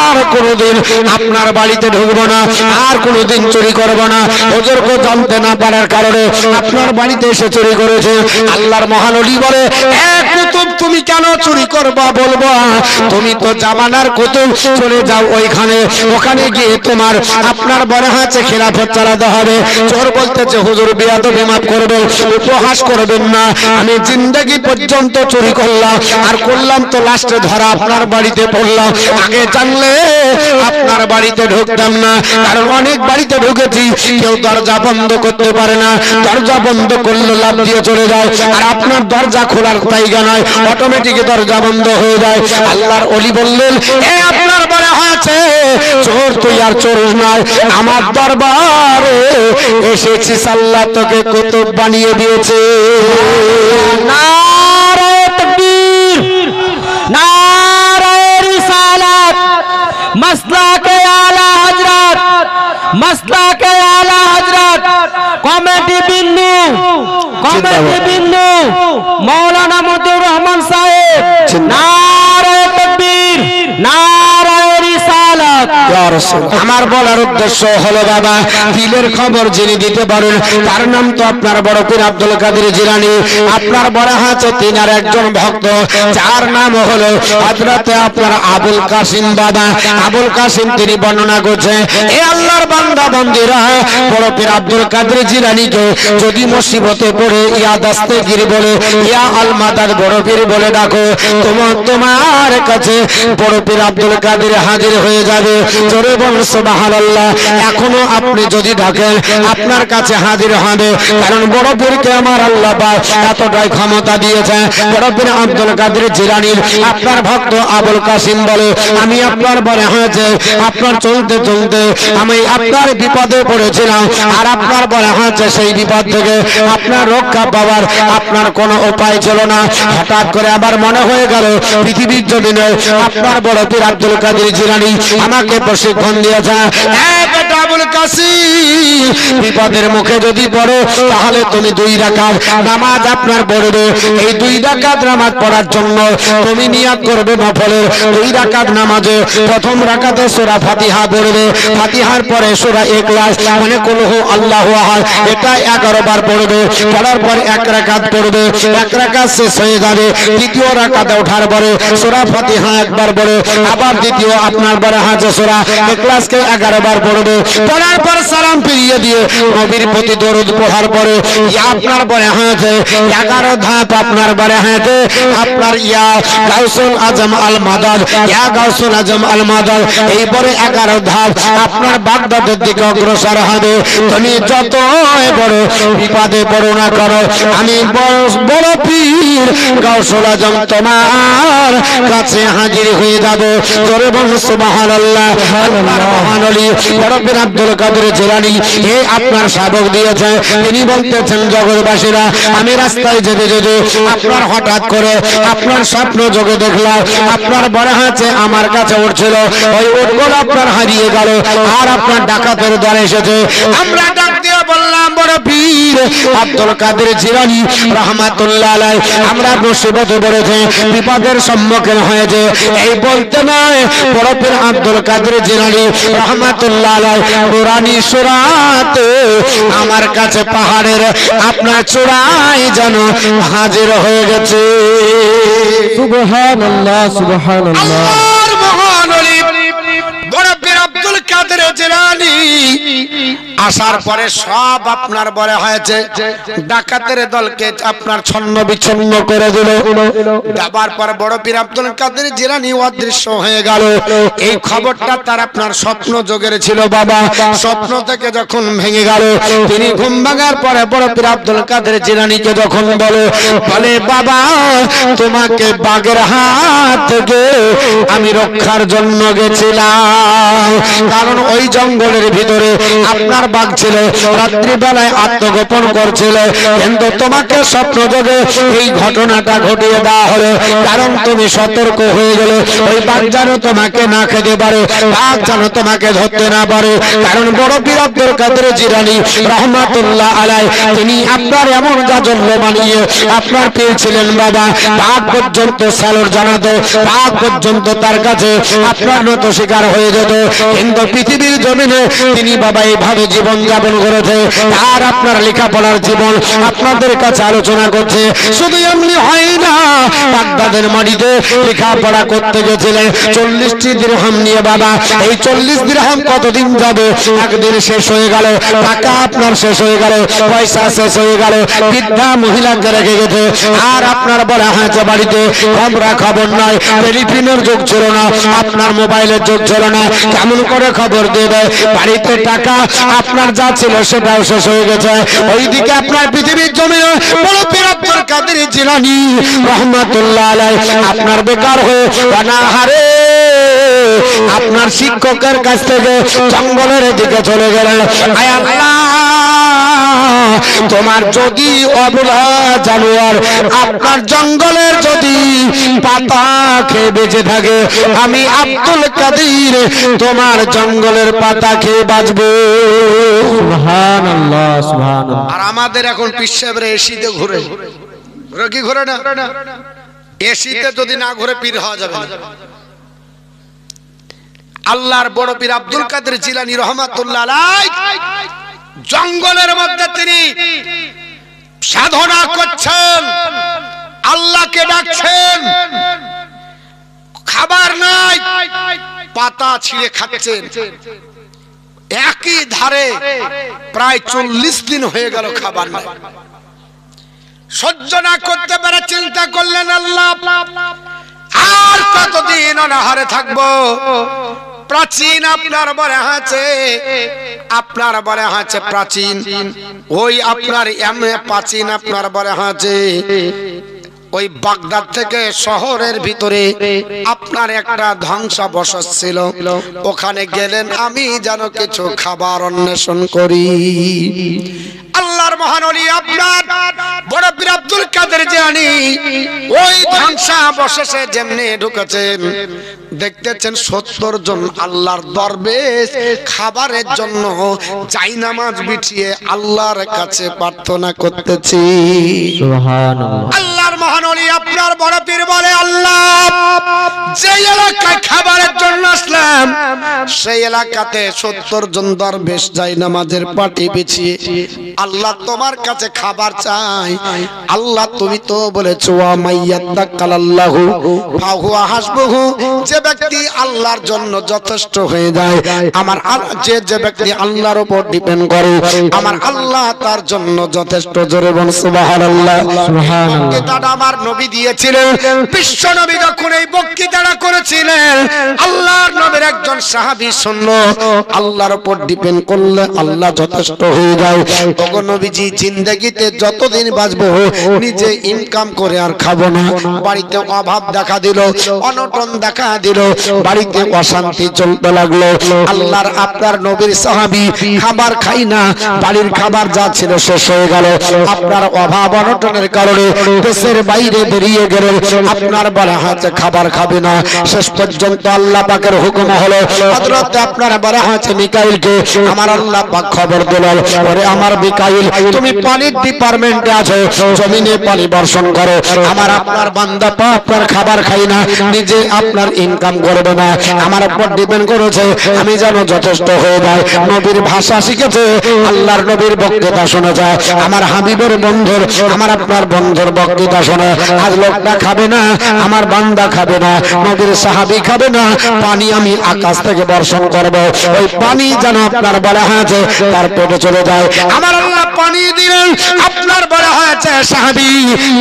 S1: আর কোনোদিন আপনার বাড়িতে ঢুকবো না, আর কোনোদিন চুরি করবো না। হুজুরকে জানতে না পারার কারণে আপনার বাড়িতে এসে চুরি করেছে। আল্লাহর মহানবী বলে, এক কুতুব তুমি কেন চুরি করবা? বলবো তুমি তো জামানার কুতুব, চলে যাও ওইখানে, ওখানে গিয়ে তোমার আপনার বড় হাতে খেলাফত চালাতে হবে। চোর বলতেছে, হুজুর বেয়াদবি মাফ করবেন, উপহাস করবেন না, আমি জিন্দেগি পর্যন্ত চুরি করলাম, আর করলাম তো লাস্টে ধরা আপনার বাড়িতে পড়লাম, আগে জানলে আপনার বাড়িতে ঢুকতাম না, কারণ অনেক বাড়িতে ঢুকেছি কেউ দরজা বন্ধ করতে পারে না, দরজা বন্ধ করলে লাফ দিয়ে চলে যায়, আর আপনার দরজা খোলার জায়গা নয়, অটোমেটিক দরজা বন্ধ হয়ে যায়। আল্লাহর ওলি বললেন, এ আপনার বলা হয়েছে চোর তুই আর চোর নয়, আমার দরবারে এসেছিস, আল্লাহ তোকে কুতুব বানিয়ে দিয়েছে।
S4: নারে তাকবীর, নারে রিসালাত, মাসলাকে আলা হযরত, মাসলাকে আলা হযরত, কমিটি বিন্দু, কমিটি বিন্দু মাওলানা মতিউর রহমান সাহেব, নারে তাকবীর, নারে রিসালাত।
S2: আমার বলার উদ্দেশ্য হলো, বাবা দিলের খবর যিনি দিতে পারেন তার নাম তো আপনার বড় পীর আব্দুল কাদের জিলানী। আপনার বড় হাতে তিন আর একজন ভক্ত, যার নাম হলো হযরতে আপনার আবুল কাসিম বাবা। আবুল কাসিম তিনি বর্ণনা করছেন, এ আল্লাহর বান্দা বান্দীরা, বড় পীর আব্দুল কাদের জিলানীকে যদি মুসিবতে পড়ে ইয়া দাস্তেগীর বলে, ইয়া আল মাদাদ বড় পীর বলে ডাকো, তোমার কাছে বড় পীর আব্দুল কাদের হাজির হয়ে যাবে। জোরে বলুন সুবহানাল্লাহ। এখনো আপনি যদি ডাকেন আপনার কাছে হাজির হবে, কারণ বড় পীরকে আমার আল্লাহ পাক এতটাই ক্ষমতা দিয়েছে। বড় পীর আব্দুল কাদের জিলানীর আপনার ভক্ত আবুল কাসিম বলে, আমি আপনার বলে হয়েছে আপনার চলতে চলতে আমি আপনার বিপদে পড়েছিলাম, আর আপনার বলে হয়েছে সেই বিপদ থেকে আপনার রক্ষা পাওয়ার আপনার কোনো উপায় ছিল না। হঠাৎ করে আবার মনে হয়ে গেল পৃথিবীর জমিনে আপনার বড় পীর আব্দুল কাদের জিলানী আমাকে প্রশিক্ষণ দিয়েছে। বেটা আবুল কাসিম, বিপদের মুখে যদি পড়ো তাহলে তুমি 2 রাকাত নামাজ আপনার পড়বে। এই 2 রাকাত নামাজ পড়ার জন্য তুমি নিয়ত করবে নফলের 2 রাকাত নামাজে প্রথম রাকাতে সূরা ফাতিহা পড়বে, ফাতিহার পরে সূরা ইখলাস মানে কুল হু আল্লাহু আহাদ এটা 11 বার পড়বে। পড়ার পর 1 রাকাত পড়বে, 1 রাকাত শেষ হয়ে যাবে। দ্বিতীয় রাকাতে ওঠার পরে সূরা ফাতিহা একবার পড়ে, আবার দ্বিতীয় আপনার পরে হাতে সূরা ইখলাসকে 11 বার পড়বে। পড়ার পর সালাম ফিরিয়ে দিয়ে নবীর প্রতি দরুদ পড়ার পরে আপনার পরে হাতে 11 ধাপ আপনার পরে হাতে আপনার ইয়া গাউসুল আজম আল মাদাদ, ইয়া গাউসুল আজম আল মাদাদ, এই পরে 11 ধাপ আপনার বাগদাদের দিকে অগ্রসর হবে। তুমি যত বড় বিপদে পড়ো না করো, আমি বড় পীর গাউসুল আজম তোমার কাছে হাজির হয়ে যাব। জোরে বলুন সুবহানাল্লাহ। আল্লাহর মহান ওলি রব্বুল আব্দুল কাদের জিলানী এ আপনার শাবক দিয়েছে। তিনি বলতেছেন জগৎবাসীরা, আমি রাস্তায় যেতে যেতে আপনার হঠাৎ করে আপনার স্বপ্ন যোগে দেখলাম আপনার বড় হাতে আমার কাছে উঠছিল, ওই উটগুলো আপনার হারিয়ে গেল আর আপনার ডাকাতের দল এসেছে। আমরা ডাক দিয়ে বললাম, বড় পীর আব্দুল কাদের জিলানী রাহমাতুল্লাহ আলাইহি আমরা মুসিবতে পড়েছে, বিপদের সম্মুখীন হয়েছে। এই বলতে নয়, বড় পীর আব্দুল কাদের জিলানী রাহমাতুল্লাহ আলাইহি কুরআনী সূরাতে আমার কাছে পাহাড়ের আপনার চূড়ায় যেন হাজির হয়ে গেছে।
S4: সুবহানাল্লাহ সুবহানাল্লাহ।
S2: আল্লাহর মহান ওলি বড় পীর আব্দুল কাদের জিলানী আসার পরে সব আপনার বলে হয়েছে, ডাকাতের দলকে আপনার ছন্ন বিচ্ছন্ন করে দিল। যাবার পর বড় পীর আব্দুল কাদের জিলানী অদৃশ্য হয়ে গেল। এই খবরটা তার আপনার স্বপ্ন যোগের ছিল বাবা। স্বপ্ন থেকে যখন ভেঙে গেল, তিনি ঘুম ভাঙার পরে বড় পীর আব্দুল কাদের জিলানীকে যখন বলে বাবা তোমাকে বাঘের হাত থেকে আমি রক্ষার জন্য গেছিলাম, কারণ ওই জঙ্গলের ভিতরে আপনার বাঘ ছিল, রাত্রিবেলায় আত্মগোপন করছিল, কিন্তু তোমাকে স্বপ্ন যোগে এই ঘটনাটা ঘটিয়ে দেওয়া হলো, কারণ তুমি সতর্ক হয়ে গেলে ওই বাঘ যেন তোমাকে না খেতে পারে, বাঘ যেন তোমাকে ধরতে না পারে। কারণ বড় পীর আব্দুল কাদের জিলানী রাহমাতুল্লাহ আলাইহি তিনি আপনার এমন জাজল্য বানিয়ে আপনার পীর ছিলেন বাবা। বাঘ পর্যন্ত সালর জানাতো, বাঘ পর্যন্ত তার কাছে আপনার নত শিকার হয়ে যেত, কিন্তু পৃথিবীর জমিনে তিনি বাবা এইভাবে জীবন যাপন করেছে। আর আপনার লেখাপড়ার জীবন আপনাদের কাছে আলোচনা করছে। শুধু এমনি হয় না, বাগদাদের মাটিতে লেখাপড়া করতে গেছিলেন 40টি দিরহাম নিয়ে বাবা। এই 40 দিরহাম কতদিন যাবে? একদিন শেষ হয়ে গেল, টাকা আপনার শেষ হয়ে গেল, পয়সা শেষ হয়ে গেল, বৃদ্ধা মহিলাকে রেখে গেছে। আর আপনার বলা হয়েছে বাড়িতে খবর নয়, টেলিফোনের যুগ ছিল না, আপনার মোবাইলের যুগ ছিল না, কেমন করে খবর দেবে? বাড়িতে টাকা আপনার যা ছিল সেটাও শেষ হয়ে গেছে। ওইদিকে আপনার পৃথিবীর জমিনে বড় পীর আব্দুল কাদের জিলানী রাহমাতুল্লাহ আলাইহি আপনার বেকার হয়ে অনাহারে আপনার শিক্ষকের কাছ থেকে জঙ্গলের দিকে চলে গেলেন। আয় আল্লাহ, তোমার যদি অবলা জানোয়ার আপনার জঙ্গলের যদি পাতা খেয়ে বেঁচে থাকে, আমি আব্দুল কাদের তোমার জঙ্গলের পাতা খেয়ে বাঁচবো।
S4: সুবহানাল্লাহ সুবহানাল্লাহ।
S2: আর আমাদের এখন পিসাবের এসিতে ঘুরে কি ঘুরে না? এসিতে যদি না ঘুরে পীর হওয়া যাবে না। আল্লাহর বড় পীর আব্দুল কাদের জিলানী রাহমাতুল্লাহ আলাইহি জঙ্গলের মধ্যে তিনি সাধনা করছেন, আল্লাহকে ডাকছেন, খাবার নাই, পাতা ছিঁড়ে খাচ্ছেন। একই ধারে প্রায় 40 দিন হয়ে গেল খাবার নাই। সহ্য না করতে পারে চিন্তা করলেন, আল্লাহ আর কতদিন অনাহারে থাকবো? প্রাচীন আপনার বলে আছে, আপনার বলে আছে প্রাচীন, ওই আপনার প্রাচীন আপনার বলে আছে ওই বাগদাদ থেকে শহরের ভিতরে আপনার একটা ধ্বংসাবশেষ ছিল, ওখানে গেলেন আমি যেন কিছু খাবার অন্বেষণ করি।
S1: আল্লাহর মহান ওলি আপনার বড় পীর আব্দুল কাদের জিলানী ওই ধ্বংসা বশেষে যেমনি ঢুকেছেন, দেখতেছেন 70 জন আল্লাহর দরবেশ খাবারের জন্য জায়নামাজ বিছিয়ে আল্লাহর কাছে প্রার্থনা করতেছি।
S4: সুবহানাল্লাহ।
S1: আল্লাহর মহান ওলি আপনার বড় পীর বলে, আল্লাহ যে এলাকায় খাবারের জন্য আসলাম সেই এলাকাতে 70 জন দরবেশ জায়নামাজের পাটি বিছিয়ে আল্লাহ তোমার কাছে খাবার চাই। আল্লাহ তুমি তো বলেছো ওয়া মাইয়াত্তাকাল্লাহু ফাহুয়া হাসবুহু, যে ব্যক্তি আল্লাহর জন্য যথেষ্ট হয়ে যায়, আমার যে ব্যক্তি আল্লাহর উপর ডিপেন্ড করে, আমার আল্লাহ তার জন্য যথেষ্ট। জোরে বল সুবহানাল্লাহ। বক্তৃতাটা আমার নবী দিয়েছিলেন। বিশ্ব নবী যখন এই বক্তৃতাটা করেছিলেন, আল্লাহর নবীর একজন সাহাবী শুনলো আল্লাহর উপর ডিপেন্ড করলে আল্লাহ যথেষ্ট হয়ে যায়। ওগো নবীজি, জিন্দেগিতে যতদিন বাঁচবো নিজে ইনকাম করে আর খাবো না। বাড়িতে অভাব দেখা দিল, অনটন দেখা দিল, বাড়িতে অশান্তি চলতে লাগলো। আল্লাহর আপনার নবীর সাহাবী খাবার খাই না, বাড়ির খাবার যা ছিল শেষ হয়ে গেল। আপনার অভাব অনটনের কারণে দেশের বাইরে বেরিয়ে গেলেন, আপনার বলা হয়েছে খাবার খাবে না। শেষ পর্যন্ত আল্লাহ পাকের হুকুম হলো, হযরত আপনার বলা হয়েছে মিকাইলকে আমার আল্লাহ পাক খবর দিলেন, ওরে আমার মিকাইল, তুমি পানির ডিপার্টমেন্টে আছো, জমিনে পানি বর্ষণ করো। আমার আপনার বান্দা পা আপনার খাবার খাই না, নিজে আপনার ইনকাম করবে না, আমার উপর ডিপেন্ড করেছে, আমি যেন যথেষ্ট হয়ে যায়। নবীর ভাষা শিখেছে, আল্লাহর নবীর বক্তৃতা শোনা যায়, আমার হাবিবের বন্ধুর, আমার আপনার বন্ধুর বক্তৃতা শোনে। আজ লোকটা খাবে না, আমার বান্দা খাবে না, নবীর সাহাবী খাবে না, পানি আমি আকাশ থেকে বর্ষণ করব। ওই পানি যেন আপনার বলা হয়েছে তার পেটে চলে যায়। আমার আল্লাহ পানি দিলেন, আপনার বলা হয়েছে সাহাবী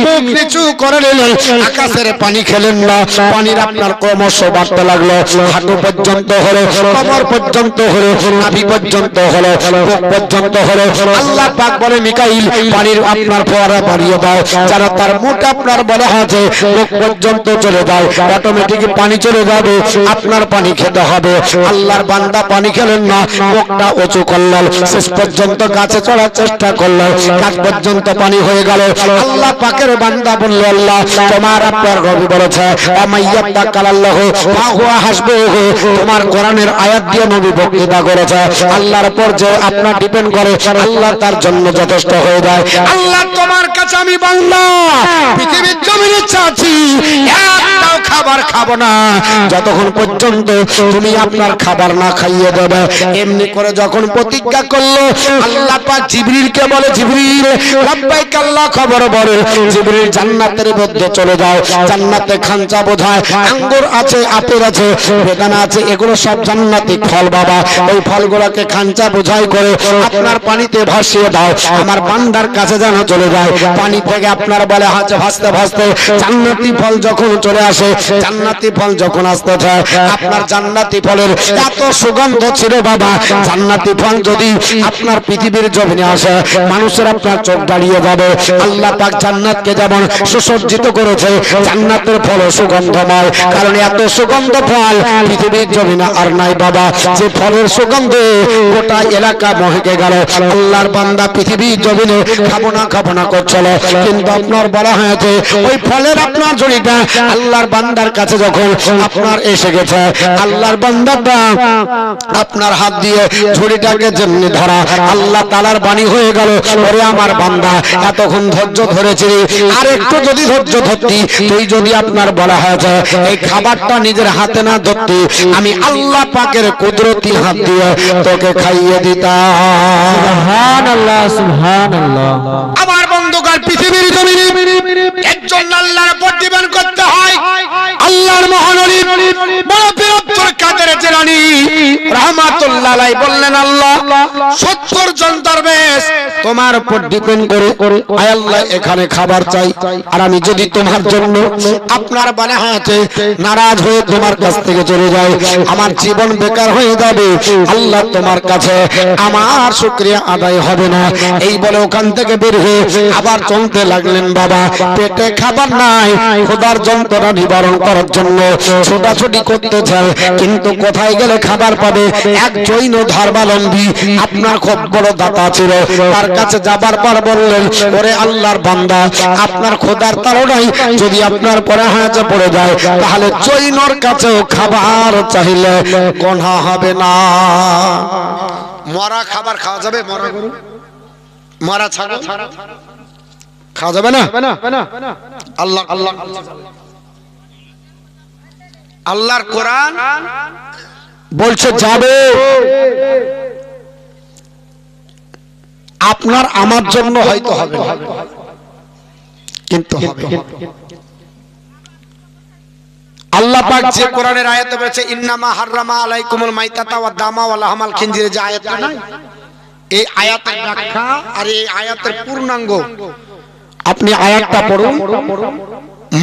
S1: মুখ নিচু করে নিলেন, আকাশের পানি খেলেন না। পানির আপনার ক্রমশ বাড়তে লাগলো, হাঁটু পর্যন্ত হলো, কোমর পর্যন্ত হলো, নাভি পর্যন্ত হলো, বুক পর্যন্ত হলো। আল্লাহ পাক বলে, মিকাইল পানির আপনার ফোয়ারা বাড়িয়ে দাও, যারা তার মুখ আপনার বলা হয়েছে মুখ পর্যন্ত চলে যায়, অটোমেটিক পানি চলে যাবে, আপনার পানি খেতে হবে। আল্লাহর বান্দা পানি খেলেন না, মুখটা উঁচু করলেন, শেষ পর্যন্ত গাছে চড়ার চেষ্টা করলেন, গাছ পর্যন্ত পানি হয়ে গেল। আল্লাহ পাকের বান্দা বলল, আল্লাহ তোমার আপনার নবী বলেছে আমাইয়াত্তাকাল্লাহু ফাহুয়া হাসবুহু, তোমার কোরআনের আয়াত দিয়ে নবী বক্তৃতা করেছে, আল্লাহর উপর যে আপনার ডিপেন্ড করে আল্লাহ তার জন্য যথেষ্ট হয়ে যায়। আল্লাহ তোমার কাছে আমি বান্দা পৃথিবীর জমিনে চাচ্ছি, একটাও খাবার খাবো না যতক্ষণ পর্যন্ত তুমি আপনার খাবার না খাইয়ে দেবে। এমনি করে যখন প্রতিজ্ঞা করলো, আল্লাহ পাক জিবরিলকে বলে, জিবরিল লাব্বাইক আল্লাহ, খবর বলে জিবরিল জান্নাতের মধ্যে চলে যাও। জান্নাতে খাঞ্চা বোঝায়, আঙ্গুর আছে, আপেল আছে, বেদানা আছে, এগুলো সব জান্নাতি ফল বাবা। ওই ফলগুলোকে খাঞ্চা বোঝাই করে আপনার পানিতে ভাসিয়ে দাও, আমার বান্দার কাছে যেন চলে যায়। পানি থেকে আপনার বলে হাতে ভাসতে ভাসতে জান্নাতি ফল যখন চলে আসে, জান্নাতি ফল যখন আসতে যায়, আপনার জান্নাতি ফলের এত সুগন্ধ ছিল বাবা, জান্নাতি ফল যদি আপনার পৃথিবীর জমিনে আসে মানুষের আপনার চোখ দাঁড়িয়ে যাবে। আল্লাহ পাক জান্নাতকে যেমন সুসজ্জিত করেছে, জান্নাতের ফল সুগন্ধময়, কারণ এত সুগন্ধ ফল পৃথিবীর জমিনে আর নাই বাবা। যে ফলের সুগন্ধে গোটা এলাকা মহকে গেল। আল্লাহর বান্দা পৃথিবীর জমিনে খাবো না করছিল, কিন্তু আপনার বলা হয়েছে ওই ফলের আপনার জড়িটা আল্লাহর বান্দার কাছে যখন আপনার এসে গেছে, আল্লাহর বান্দাটা আপনার হাত দিয়ে ঝুড়িটাকে যেমনি ধরা, আল্লাহ তাআলার বাণী হয়ে গেল, ওরে আমার বান্দা এতক্ষণ ধৈর্য ধরেছিলি, আর একটু যদি ধৈর্য ধরতি, তুই যদি আপনার বলা হয়েছে এই খাবারটা নিজের হাতে না ধরতি, আমি আল্লাহ পাকের কুদরতি হাত দিয়ে তোকে খাইয়ে দিতাম।
S4: সুবহানাল্লাহ, সুবহানাল্লাহ।
S1: আমার বন্ধুগণ, পৃথিবীর জমিনে একজন আল্লাহর উপর ডিপেন্ড করতে হয়। আল্লাহর মহান ওলি বড় পীর আব্দুল কাদের জিলানী রাহমাতুল্লাহ আলাইহি বললেন, আল্লাহ 70 জন দরবেশ তোমার উপর ডিপেন্ড করে আয় আল্লাহ এখানে খাবার চাই, আর আমি যদি তোমার জন্য আপনার বলা হয়েছে নারাজ হয়ে তোমার কাছ থেকে চলে যাই, আমার জীবন বেকার হয়ে যাবে, আল্লাহ তোমার কাছে আমার শুকরিয়া আদায় হবে না। এই বলে ওখান থেকে বের হয়ে আবার চলতে লাগলেন বাবা। পেটে খাবার নাই, খোদার যন্ত্রণা নিবারণ করার জন্য ছোটাছুটি করতেছেন, কিন্তু কোথায় গেলে খাবার পাবে? এক জৈন ধর্মাবলম্বী আপনার খুব বড় দাতা ছিল, তার
S2: কাছে যাবার পর বললেন, ওরে আল্লাহর বান্দা, আপনার খোদার তাড়নায় যদি আপনার পরে হাঁচে পড়ে যায় তাহলে জৈনর কাছেও খাবার চাইলে গোনা হবে না।
S1: মরা খাবার খাওয়া যাবে? মরা গরু, মরা ছাগল খাওয়া যাবে না? আল্লাহ আল্লাহ আল্লাহর কোরআন
S2: বলছে যাবে। আপনার আমার জন্য হয়তো হবে না, কিন্তু হবে।
S1: আল্লাহ পাক যে কোরআনের আয়াতে বলেছে ইন্নামা হাররামা আলাইকুমুল মাইতাতা ওয়াদ দামা ওয়া লাহমাল খিনজির, যে আয়াতটা নাই, এই আয়াতের ব্যাখ্যা আর এই আয়াতের পূর্ণাঙ্গ
S2: আপনি আয়াতটা পড়ুন।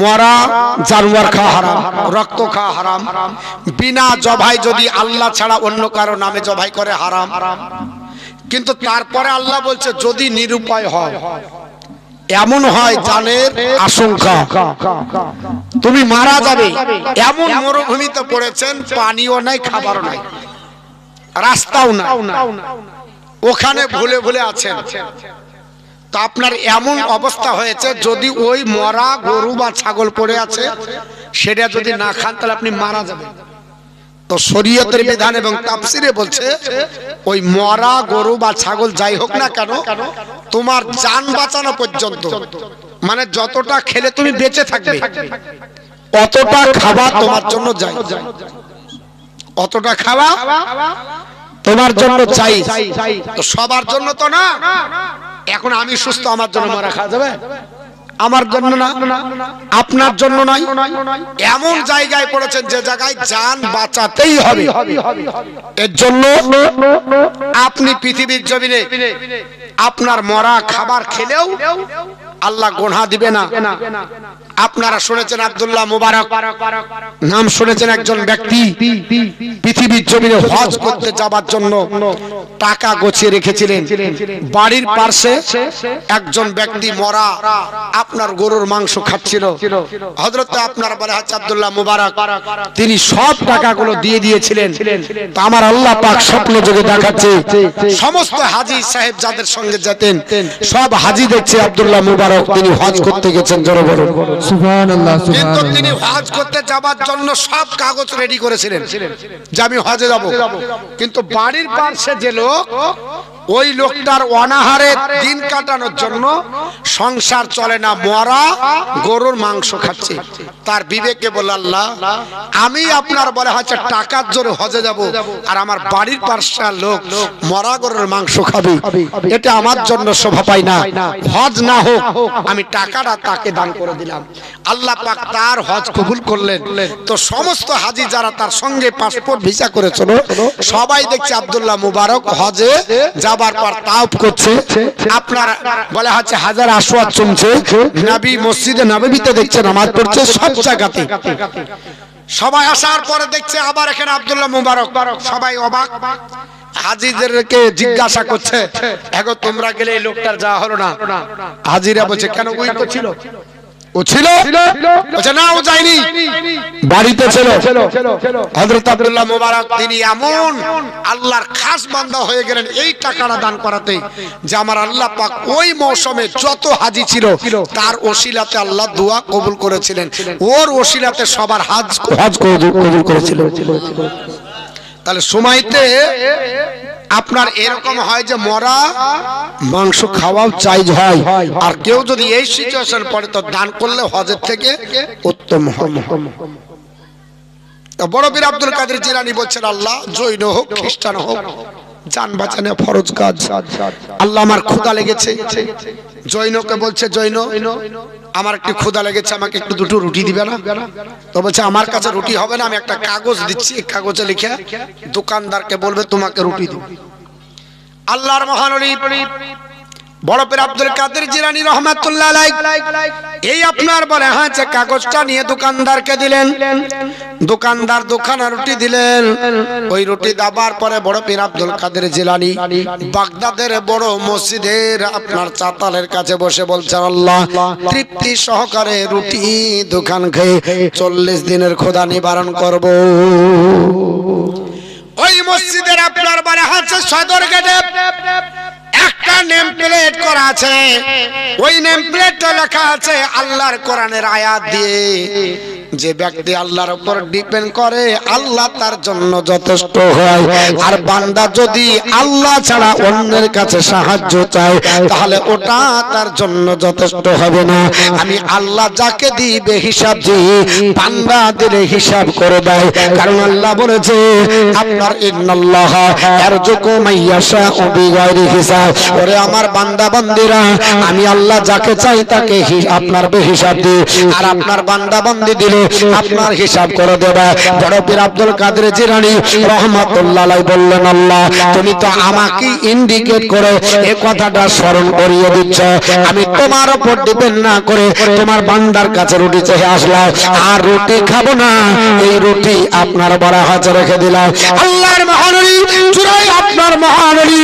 S1: মরা জানোয়ার খাওয়া হারাম, রক্ত খাওয়া হারাম, বিনা জবাই যদি আল্লাহ ছাড়া অন্য কারো নামে জবাই করে হারাম। কিন্তু তারপরে আল্লাহ বলছে যদি নিরুপায় হয়, এমন হয় জানের
S2: আশঙ্কা
S1: তুমি মারা যাবে, এমন মরুভূমিতে পড়েছেন, পানিও নাই, খাবারও নাই, রাস্তাও নাই, ওখানে ভুলে ভুলে আছেন, তো আপনার এমন অবস্থা হয়েছে যদি ওই মরা গরু বা ছাগল পড়ে আছে সেটা যদি না খান তাহলে আপনি মারা যাবেন। তো শরীয়তের বিধান এবং তাফসিরে বলছে ওই মরা গরু বা ছাগল যাই হোক না কেন, তোমার জান বাঁচানো পর্যন্ত, মানে যতটা খেলে তুমি বেঁচে থাকবে অতটা খাওয়া তোমার জন্য যাই, অতটা খাওয়া তোমার জন্য চাই। তো সবার জন্য তো না। এখন আমি সুস্থ, আমার জন্য মরা খাওয়া যাবে? আমার জন্য না, আপনার জন্য নয়। এমন জায়গায় পড়েছেন যে জায়গায় জান বাঁচাতেই হবে, এর জন্য আপনি পৃথিবীর জমিনে আপনার মরা খাবার খেলেও আল্লাহ গোনা দিবে না। আপনারা শুনেছেন আব্দুল্লাহ মুবারক নাম শুনেছেন, একজন ব্যক্তি পৃথিবীর জমিনে হজ করতে যাবার জন্য টাকা গোছিয়ে রেখেছিলেন। বাড়ির পাশে একজন ব্যক্তি মরা আপনার গরুর মাংস খাচ্ছিল। হযরত আপনার বলে হচ্ছে আব্দুল্লাহ মুবারক, তিনি সব টাকাগুলো দিয়ে দিয়েছিলেন।
S2: তা আমার আল্লাহ পাক স্বপ্ন যোগে দেখাচ্ছে
S1: সমস্ত হাজী সাহেব যাদের সঙ্গে যেতেন
S2: সব হাজি দেখছে আব্দুল্লাহ মুবারক তিনি হজ করতে গেছেন। জোরে বলুন
S4: সুবহানাল্লাহ,
S1: কিন্তু
S4: সুবহানাল্লাহ।
S1: তিনি হজ করতে যাবার জন্য সব কাগজ রেডি করেছিলেন যে আমি হজে যাব। কিন্তু বাড়ির পাশে যে লোক, ওই লোকটার অনাহারে দিন কাটানোর জন্য সংসার চলে না, মরা গরুর মাংস খাচ্ছে। তার বিবেকে বলল, আল্লাহ আমি আপনার বলে হচ্ছে টাকার জোরে হজে যাব, আর আমার বাড়ির পাশে লোক মরা গরুর মাংস খাবে, এটা আমার জন্য শোভা পায় না। হজ না হোক, আমি টাকাটা তাকে দান করে দিলাম। আল্লাহ পাক তার হজ কবুল করলেন। তো সমস্ত হাজী যারা তার সঙ্গে পাসপোর্ট ভিসা করেছিল সবাই দেখছে আব্দুল্লাহ মুবারক হজে যাবার পর তাওয়াফ করছে, আপনার বলা হচ্ছে হাজার আসওয়াদ চুমছে, নবী মসজিদে নববীতে দেখছে নামাজ পড়ছে, সব জায়গাতে সবাই আসার পরে দেখছে আবার এখানে আব্দুল্লাহ মুবারক। সবাই অবাক, হাজীদেরকে জিজ্ঞাসা করছে, এখন তোমরা গেলে এই লোকটার যাওয়া হলো না? হাজীরা বলছে কেন, ওই তো ছিল। ও ছিল? বলছে না, ও যায়নি, বাড়িতে ছিল। হযরত আব্দুল্লাহ মুবারক তিনি এমন আল্লাহর খাস বান্দা হয়ে গেলেন এই টাকাটা দান করাতে, যে আমার আল্লাহ পাক ওই মৌসুমে যত হাজী ছিল তার ওসিলাতে আল্লাহ দোয়া কবুল করেছিলেন, ওর ওসিলাতে সবার হজ কবুল করেছিল। তাহলে সময়তে আপনার এরকম হয় যে মরা মাংস খাওয়াও চাইজ হয়, আর কেউ যদি এই সিচুয়েশন পড়ে তো দান করলে হজের থেকে উত্তম হয়। বড় পীর আব্দুল কাদের জিলানী বলছেন, আল্লাহ জৈন হোক খ্রিস্টান হোক, জান বাঁচানো ফরজ কাজ। আল্লাহ আমার ক্ষুধা লেগেছে, জৈনকে বলছে জৈন আমার একটু ক্ষুধা লেগেছে, আমাকে একটু দুটো রুটি দিবে না? তো বলছে আমার কাছে রুটি হবে না, আমি একটা কাগজ দিচ্ছি, এই কাগজে লিখে দোকানদারকে বলবে তোমাকে রুটি দিব। আল্লাহর মহানবী বড় পীর আব্দুল কাদের জিলানী রহমাতুল্লাহ আলাইহি এই আপনার বলে হ্যাঁ যে কাগজটা নিয়ে দোকানদারকে দিলেন। দোকানদার দোকানে রুটি দিলেন। ওই রুটি দাবার পরে বড় পীর আব্দুল কাদের জিলানী বাগদাদের বড় মসজিদের আপনার চাতালের কাছে বসে বলছেন, আল্লাহ তৃপ্তি সহকারে রুটি দোকান খেয়ে 40 দিনের ক্ষুধা নিবারণ করব। ওই মসজিদের আপনার বারে হচ্ছে সদর গেটে একটা একটা নেম প্লেট করা আছে, ওই নেম প্লেটে লেখা আছে আল্লাহর কোরআনের আয়াত দিয়ে, যে ব্যক্তি আল্লাহর উপর ডিপেন্ড করে আল্লাহ তার জন্য যথেষ্ট হয়। আর বান্দা যদি আল্লাহ ছাড়া অন্যের কাছে সাহায্য চায় তাহলে ওটা তার জন্য যথেষ্ট হবে না। আমি আল্লাহ যাকে দিবে হিসাব দিই, বান্দা দিলে হিসাব করে দেয়। কারণ আল্লাহ বলেছে আপনার ইন্নাল্লাহ ইয়ারযুকু মাইয়াশা বিগাইরি হিসাব। ওরে আমার বান্দা বান্দীরা, আমি আল্লাহ যাকে চাই তাকে আপনার বেহিসাব দিই, আর আপনার বান্দা বান্দি দিলে আপনার হিসাব করে দেবে। বড় পীর আব্দুল কাদের জিলানী রাহমাতুল্লাহ আলাইহি বললেন, আল্লাহ তুমি তো আমাকে ইন্ডিকেট করে এই কথাটা স্মরণ করিয়ে দিচ্ছ, আমি তোমার উপর ডিপেন্ড না করে তোমার বান্দার কাছে রুটি চেয়ে আসলাম, আর রুটি খাবো না, এই রুটি আপনার বড় হাতে রেখে দিলাম। আল্লাহর মহানবী চূড়াই আপনার মহানবী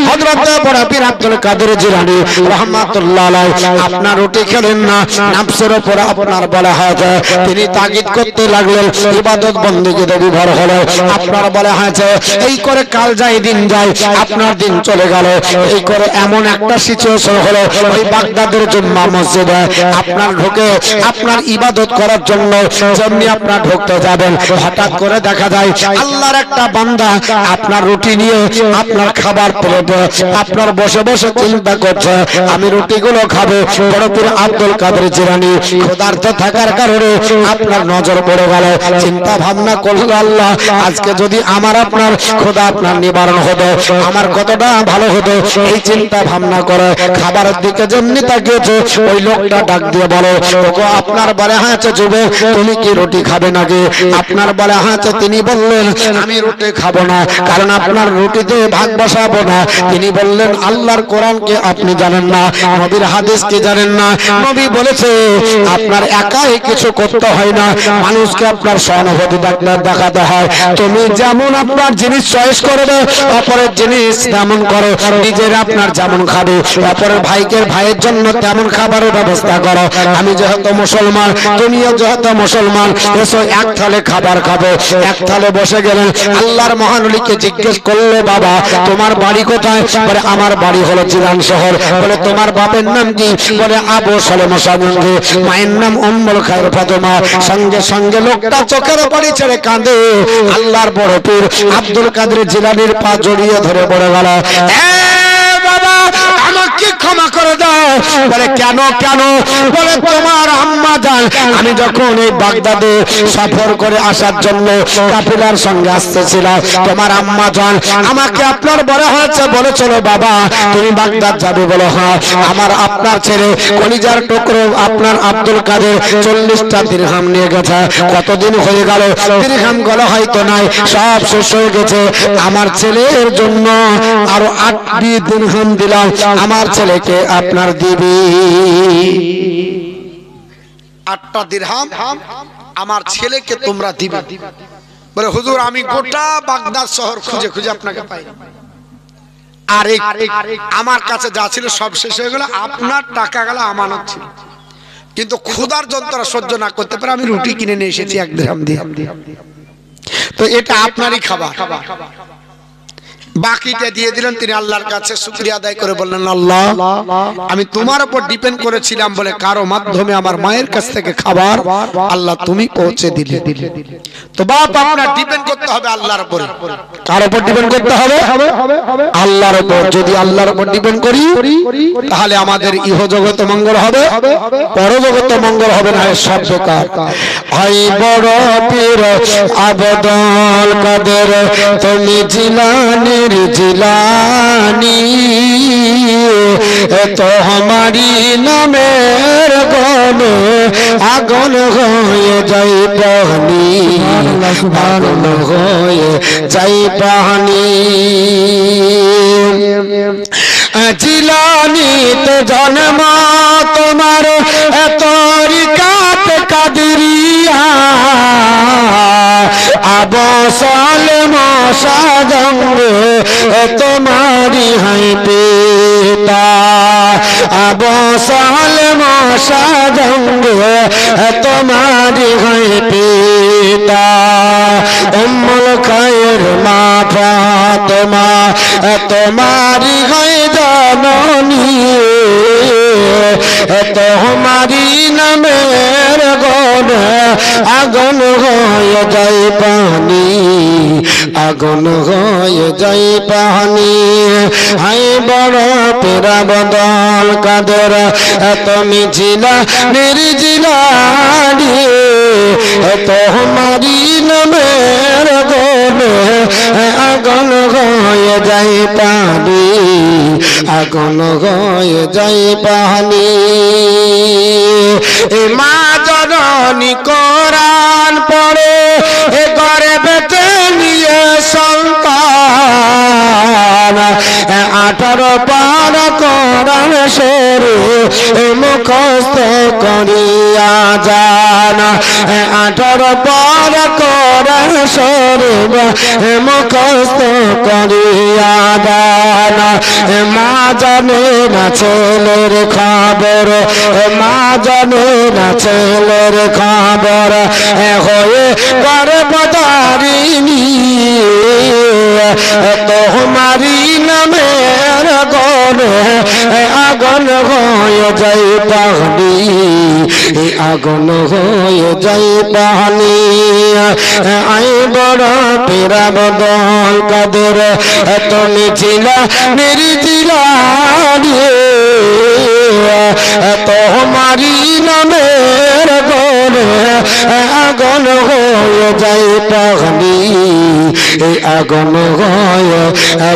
S1: হযরত বড় পীর আব্দুল কাদের জিলানী রাহমাতুল্লাহ আলাইহি আপনার রুটি খেলেন না, নফসের উপর আপনার বলা হয়েছে, তিনি তাগিদ করতে লাগলেন, ইবাদত বন্দেগীতে বিভোর হলো। আপনার বলা হয়েছে এই করে কাল যায় দিন যায়, আপনার দিন চলে গেল। এই করে এমন একটা সিচুয়েশন হলো, ওই বাগদাদের জুম্মা মসজিদে আপনার ঢুকে আপনার ইবাদত করার জন্য যেমনি আপনার ঢুকতে যাবেন, হঠাৎ করে দেখা যায় আল্লাহর একটা বান্দা আপনার রুটি নিয়ে আপনার খাবার প্লেটে আপনার বসে বসে চিন্তা করছে আমি রুটিগুলো খাবো। বড় পীর আব্দুল কাদের জিলানী ক্ষুধার্ত থাকার কারণে আপনার নজর পড়ে গেল, চিন্তা ভাবনা করলো আল্লাহ আজকে যদি আমার আপনার ক্ষুধা আপনার নিবারণ হতো আমার কতটা ভালো হতো। এই চিন্তা ভাবনা করে খাবারের দিকে যেমনি তাকিয়েছে, ওই লোকটা ডাক দিয়ে বলে, ওগো আপনার বলে হয়েছে যুবক তুমি কি রুটি খাবে নাকি? আপনার বলে হয়েছে, তিনি বললেন আমি রুটি খাবো না, কারণ আপনার রুটিতে ভাগ বসাবো না। তিনি বললেন আল্লাহর কোরআনকে আপনি জানেন না, নবীর হাদিসকে জানেন না। নবী বলেছে আপনার একাই কিছু করতে হয় না, মানুষকে আপনার সহানুভূতি দেখাতে হয়। তুমি যেমন আপনার জিনিস চয়েস করবে, অপরের জিনিস তেমন করো, নিজের আপনার যেমন খাবে অপরের ভাইয়ের জন্য তেমন খাবারের ব্যবস্থা করো। আমি যেহেতু মুসলমান, তুমিও যেহেতু মুসলমান, এসো এক থালে খাবার খাবো। এক থালে বসে গেলেন, আল্লাহর মহানবীকে জিজ্ঞেস করলে বাবা তোমার বাড়ি কোথায়? বলে আমার বাড়ি হলো জিলান শহর। বলে তোমার বাপের নাম কি? বলে আবু সালেমা সামঙ্গে। মায়ের নাম উম্মুল খায়র ফাতেমা। সঙ্গে সঙ্গে লোকটা চোখের পানি ছেড়ে কাঁদে। আল্লাহর বড় পীর আব্দুল কাদের জিলানীর পা জড়িয়ে ধরে পড়ে গেল, বাবা আমাকে ক্ষমা করে দাও। বলে কেন কেন? বলে তোমার আম্মা জান আমি যখন এই বাগদাদে সফর করে আসার জন্য কাফিলার সঙ্গে আসতেছিলাম, তোমার আম্মা জান আমাকে আপনার বড় হয়েছে বলে চলো বাবা তুমি বাগদাদ যাবে। বলো হ্যাঁ। আমার আপনার ছেলে কলিজার টুকরো আপনার আব্দুল কাদের 40টা দিরহাম নিয়ে গেছে। কতদিন হয়ে গেল দিরহাম গুলো হয়তো নাই, সব শেষ হয়ে গেছে। আমার ছেলের জন্য আরো 8টি দিরহাম দিলাম, আমার ছেলেকে আপনার দিবি। 8টা দিরহাম আমার ছেলেকে তোমরা দিবে। বলে হুজুর আমি গোটা বাগদাদ শহর খুঁজে খুঁজে আপনাকে পাই, আর আমার কাছে যা ছিল সব শেষ হয়ে গেল, আপনার টাকা গেল আমানত ছিল, কিন্তু ক্ষুধার যন্ত্রণা সহ্য না করতে পারে আমি রুটি কিনে নিয়ে এসেছি 1 দিরহাম দিয়ে। তো এটা আপনারই খাবার, বাকিটা দিয়ে দিলেন। তিনি আল্লাহর কাছে শুকরিয়া আদায় করে বললেন আল্লাহ আমি তোমার উপর ডিপেন্ড করেছিলাম বলে কারো মাধ্যমে আমার মায়ের কাছ থেকে খাবার আল্লাহ তুমি পৌঁছে দিলে। তো বাপ আপনার ডিপেন্ড করতে হবে আল্লাহর উপর। কার উপর ডিপেন্ড করতে হবে? আল্লাহর উপর। যদি আল্লাহর উপর ডিপেন্ড করি তাহলে আমাদের ইহজগত মঙ্গল হবে, পরজগত মঙ্গল হবে না, সব বেকার। ভাই বড় পীর আব্দুল কাদের তুমি জিলানী জিলানী তো हमारी নামের গনে আগুন হয়ে যাই পানি, আগুন হয়ে যাই পানি। জিলানী তো জন্ম তোমার তরিকাত কাদরিয়া, আবু সালেমা সাজঙ্গে তোমারি হাই পিতা, আবু সালেমা সাজঙ্গে তোমারি হাই পিতা। উম্মুল খায়র মা ফাতেমা তোমারি হাই
S2: জননী তোমারি নামের গনে আগুন হয়ে যায় পানি আগুন হয়ে যায় পানি হাই বড় পেরা বদল কাদের তুমি ছিলা নির্জিলা তোমারি নামের গনে আগুন হয়ে যায় পানি আগুন হয়ে যায় পানি মা জননী কোরআন পড়ে ঘরে বেঁচে নিয়ে সন্তান 18 পার কোরআন শরীফ মুখস্থ করিয়া যান 18 পার কোরআন শরীফ মুখস্থ করিয়া যান মা জানে না ছেলের খবর মা জানে না ছেলের খবর হয়ে গর্ভধারিণী তোমারি নামের গনে আগুন হয়ে যায় পানি আগুন হয়ে যায় পানি আই বড় পেরা বদল কাদের তুমি ছিলা নির্জিলা তোমারি নামের গনে আগুন হয়ে যায় পানি আগুন হয়ে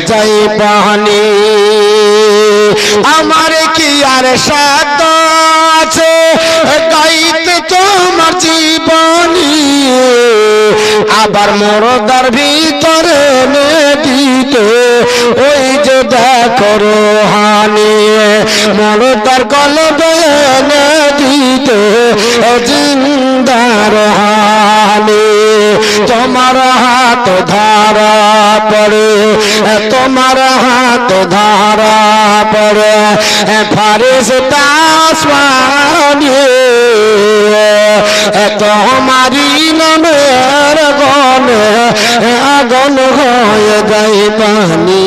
S2: যায় পানি আমার কি আর সাধ্য আছে গাইতে তোমার জীবনী আবার মরদার ভিতরে দিতে ওই যে দেখো রোহানি মরদার কলবে দিতে জিন্দার হানি তোমার হাত ধারা পড়ে তোমার হাত ধারা পড়ে ফারিস্তা আসমানে তোমারি নামের গনে আগুন হয়ে যায় পানি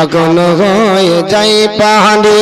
S2: আগুন হয়ে যায় পানি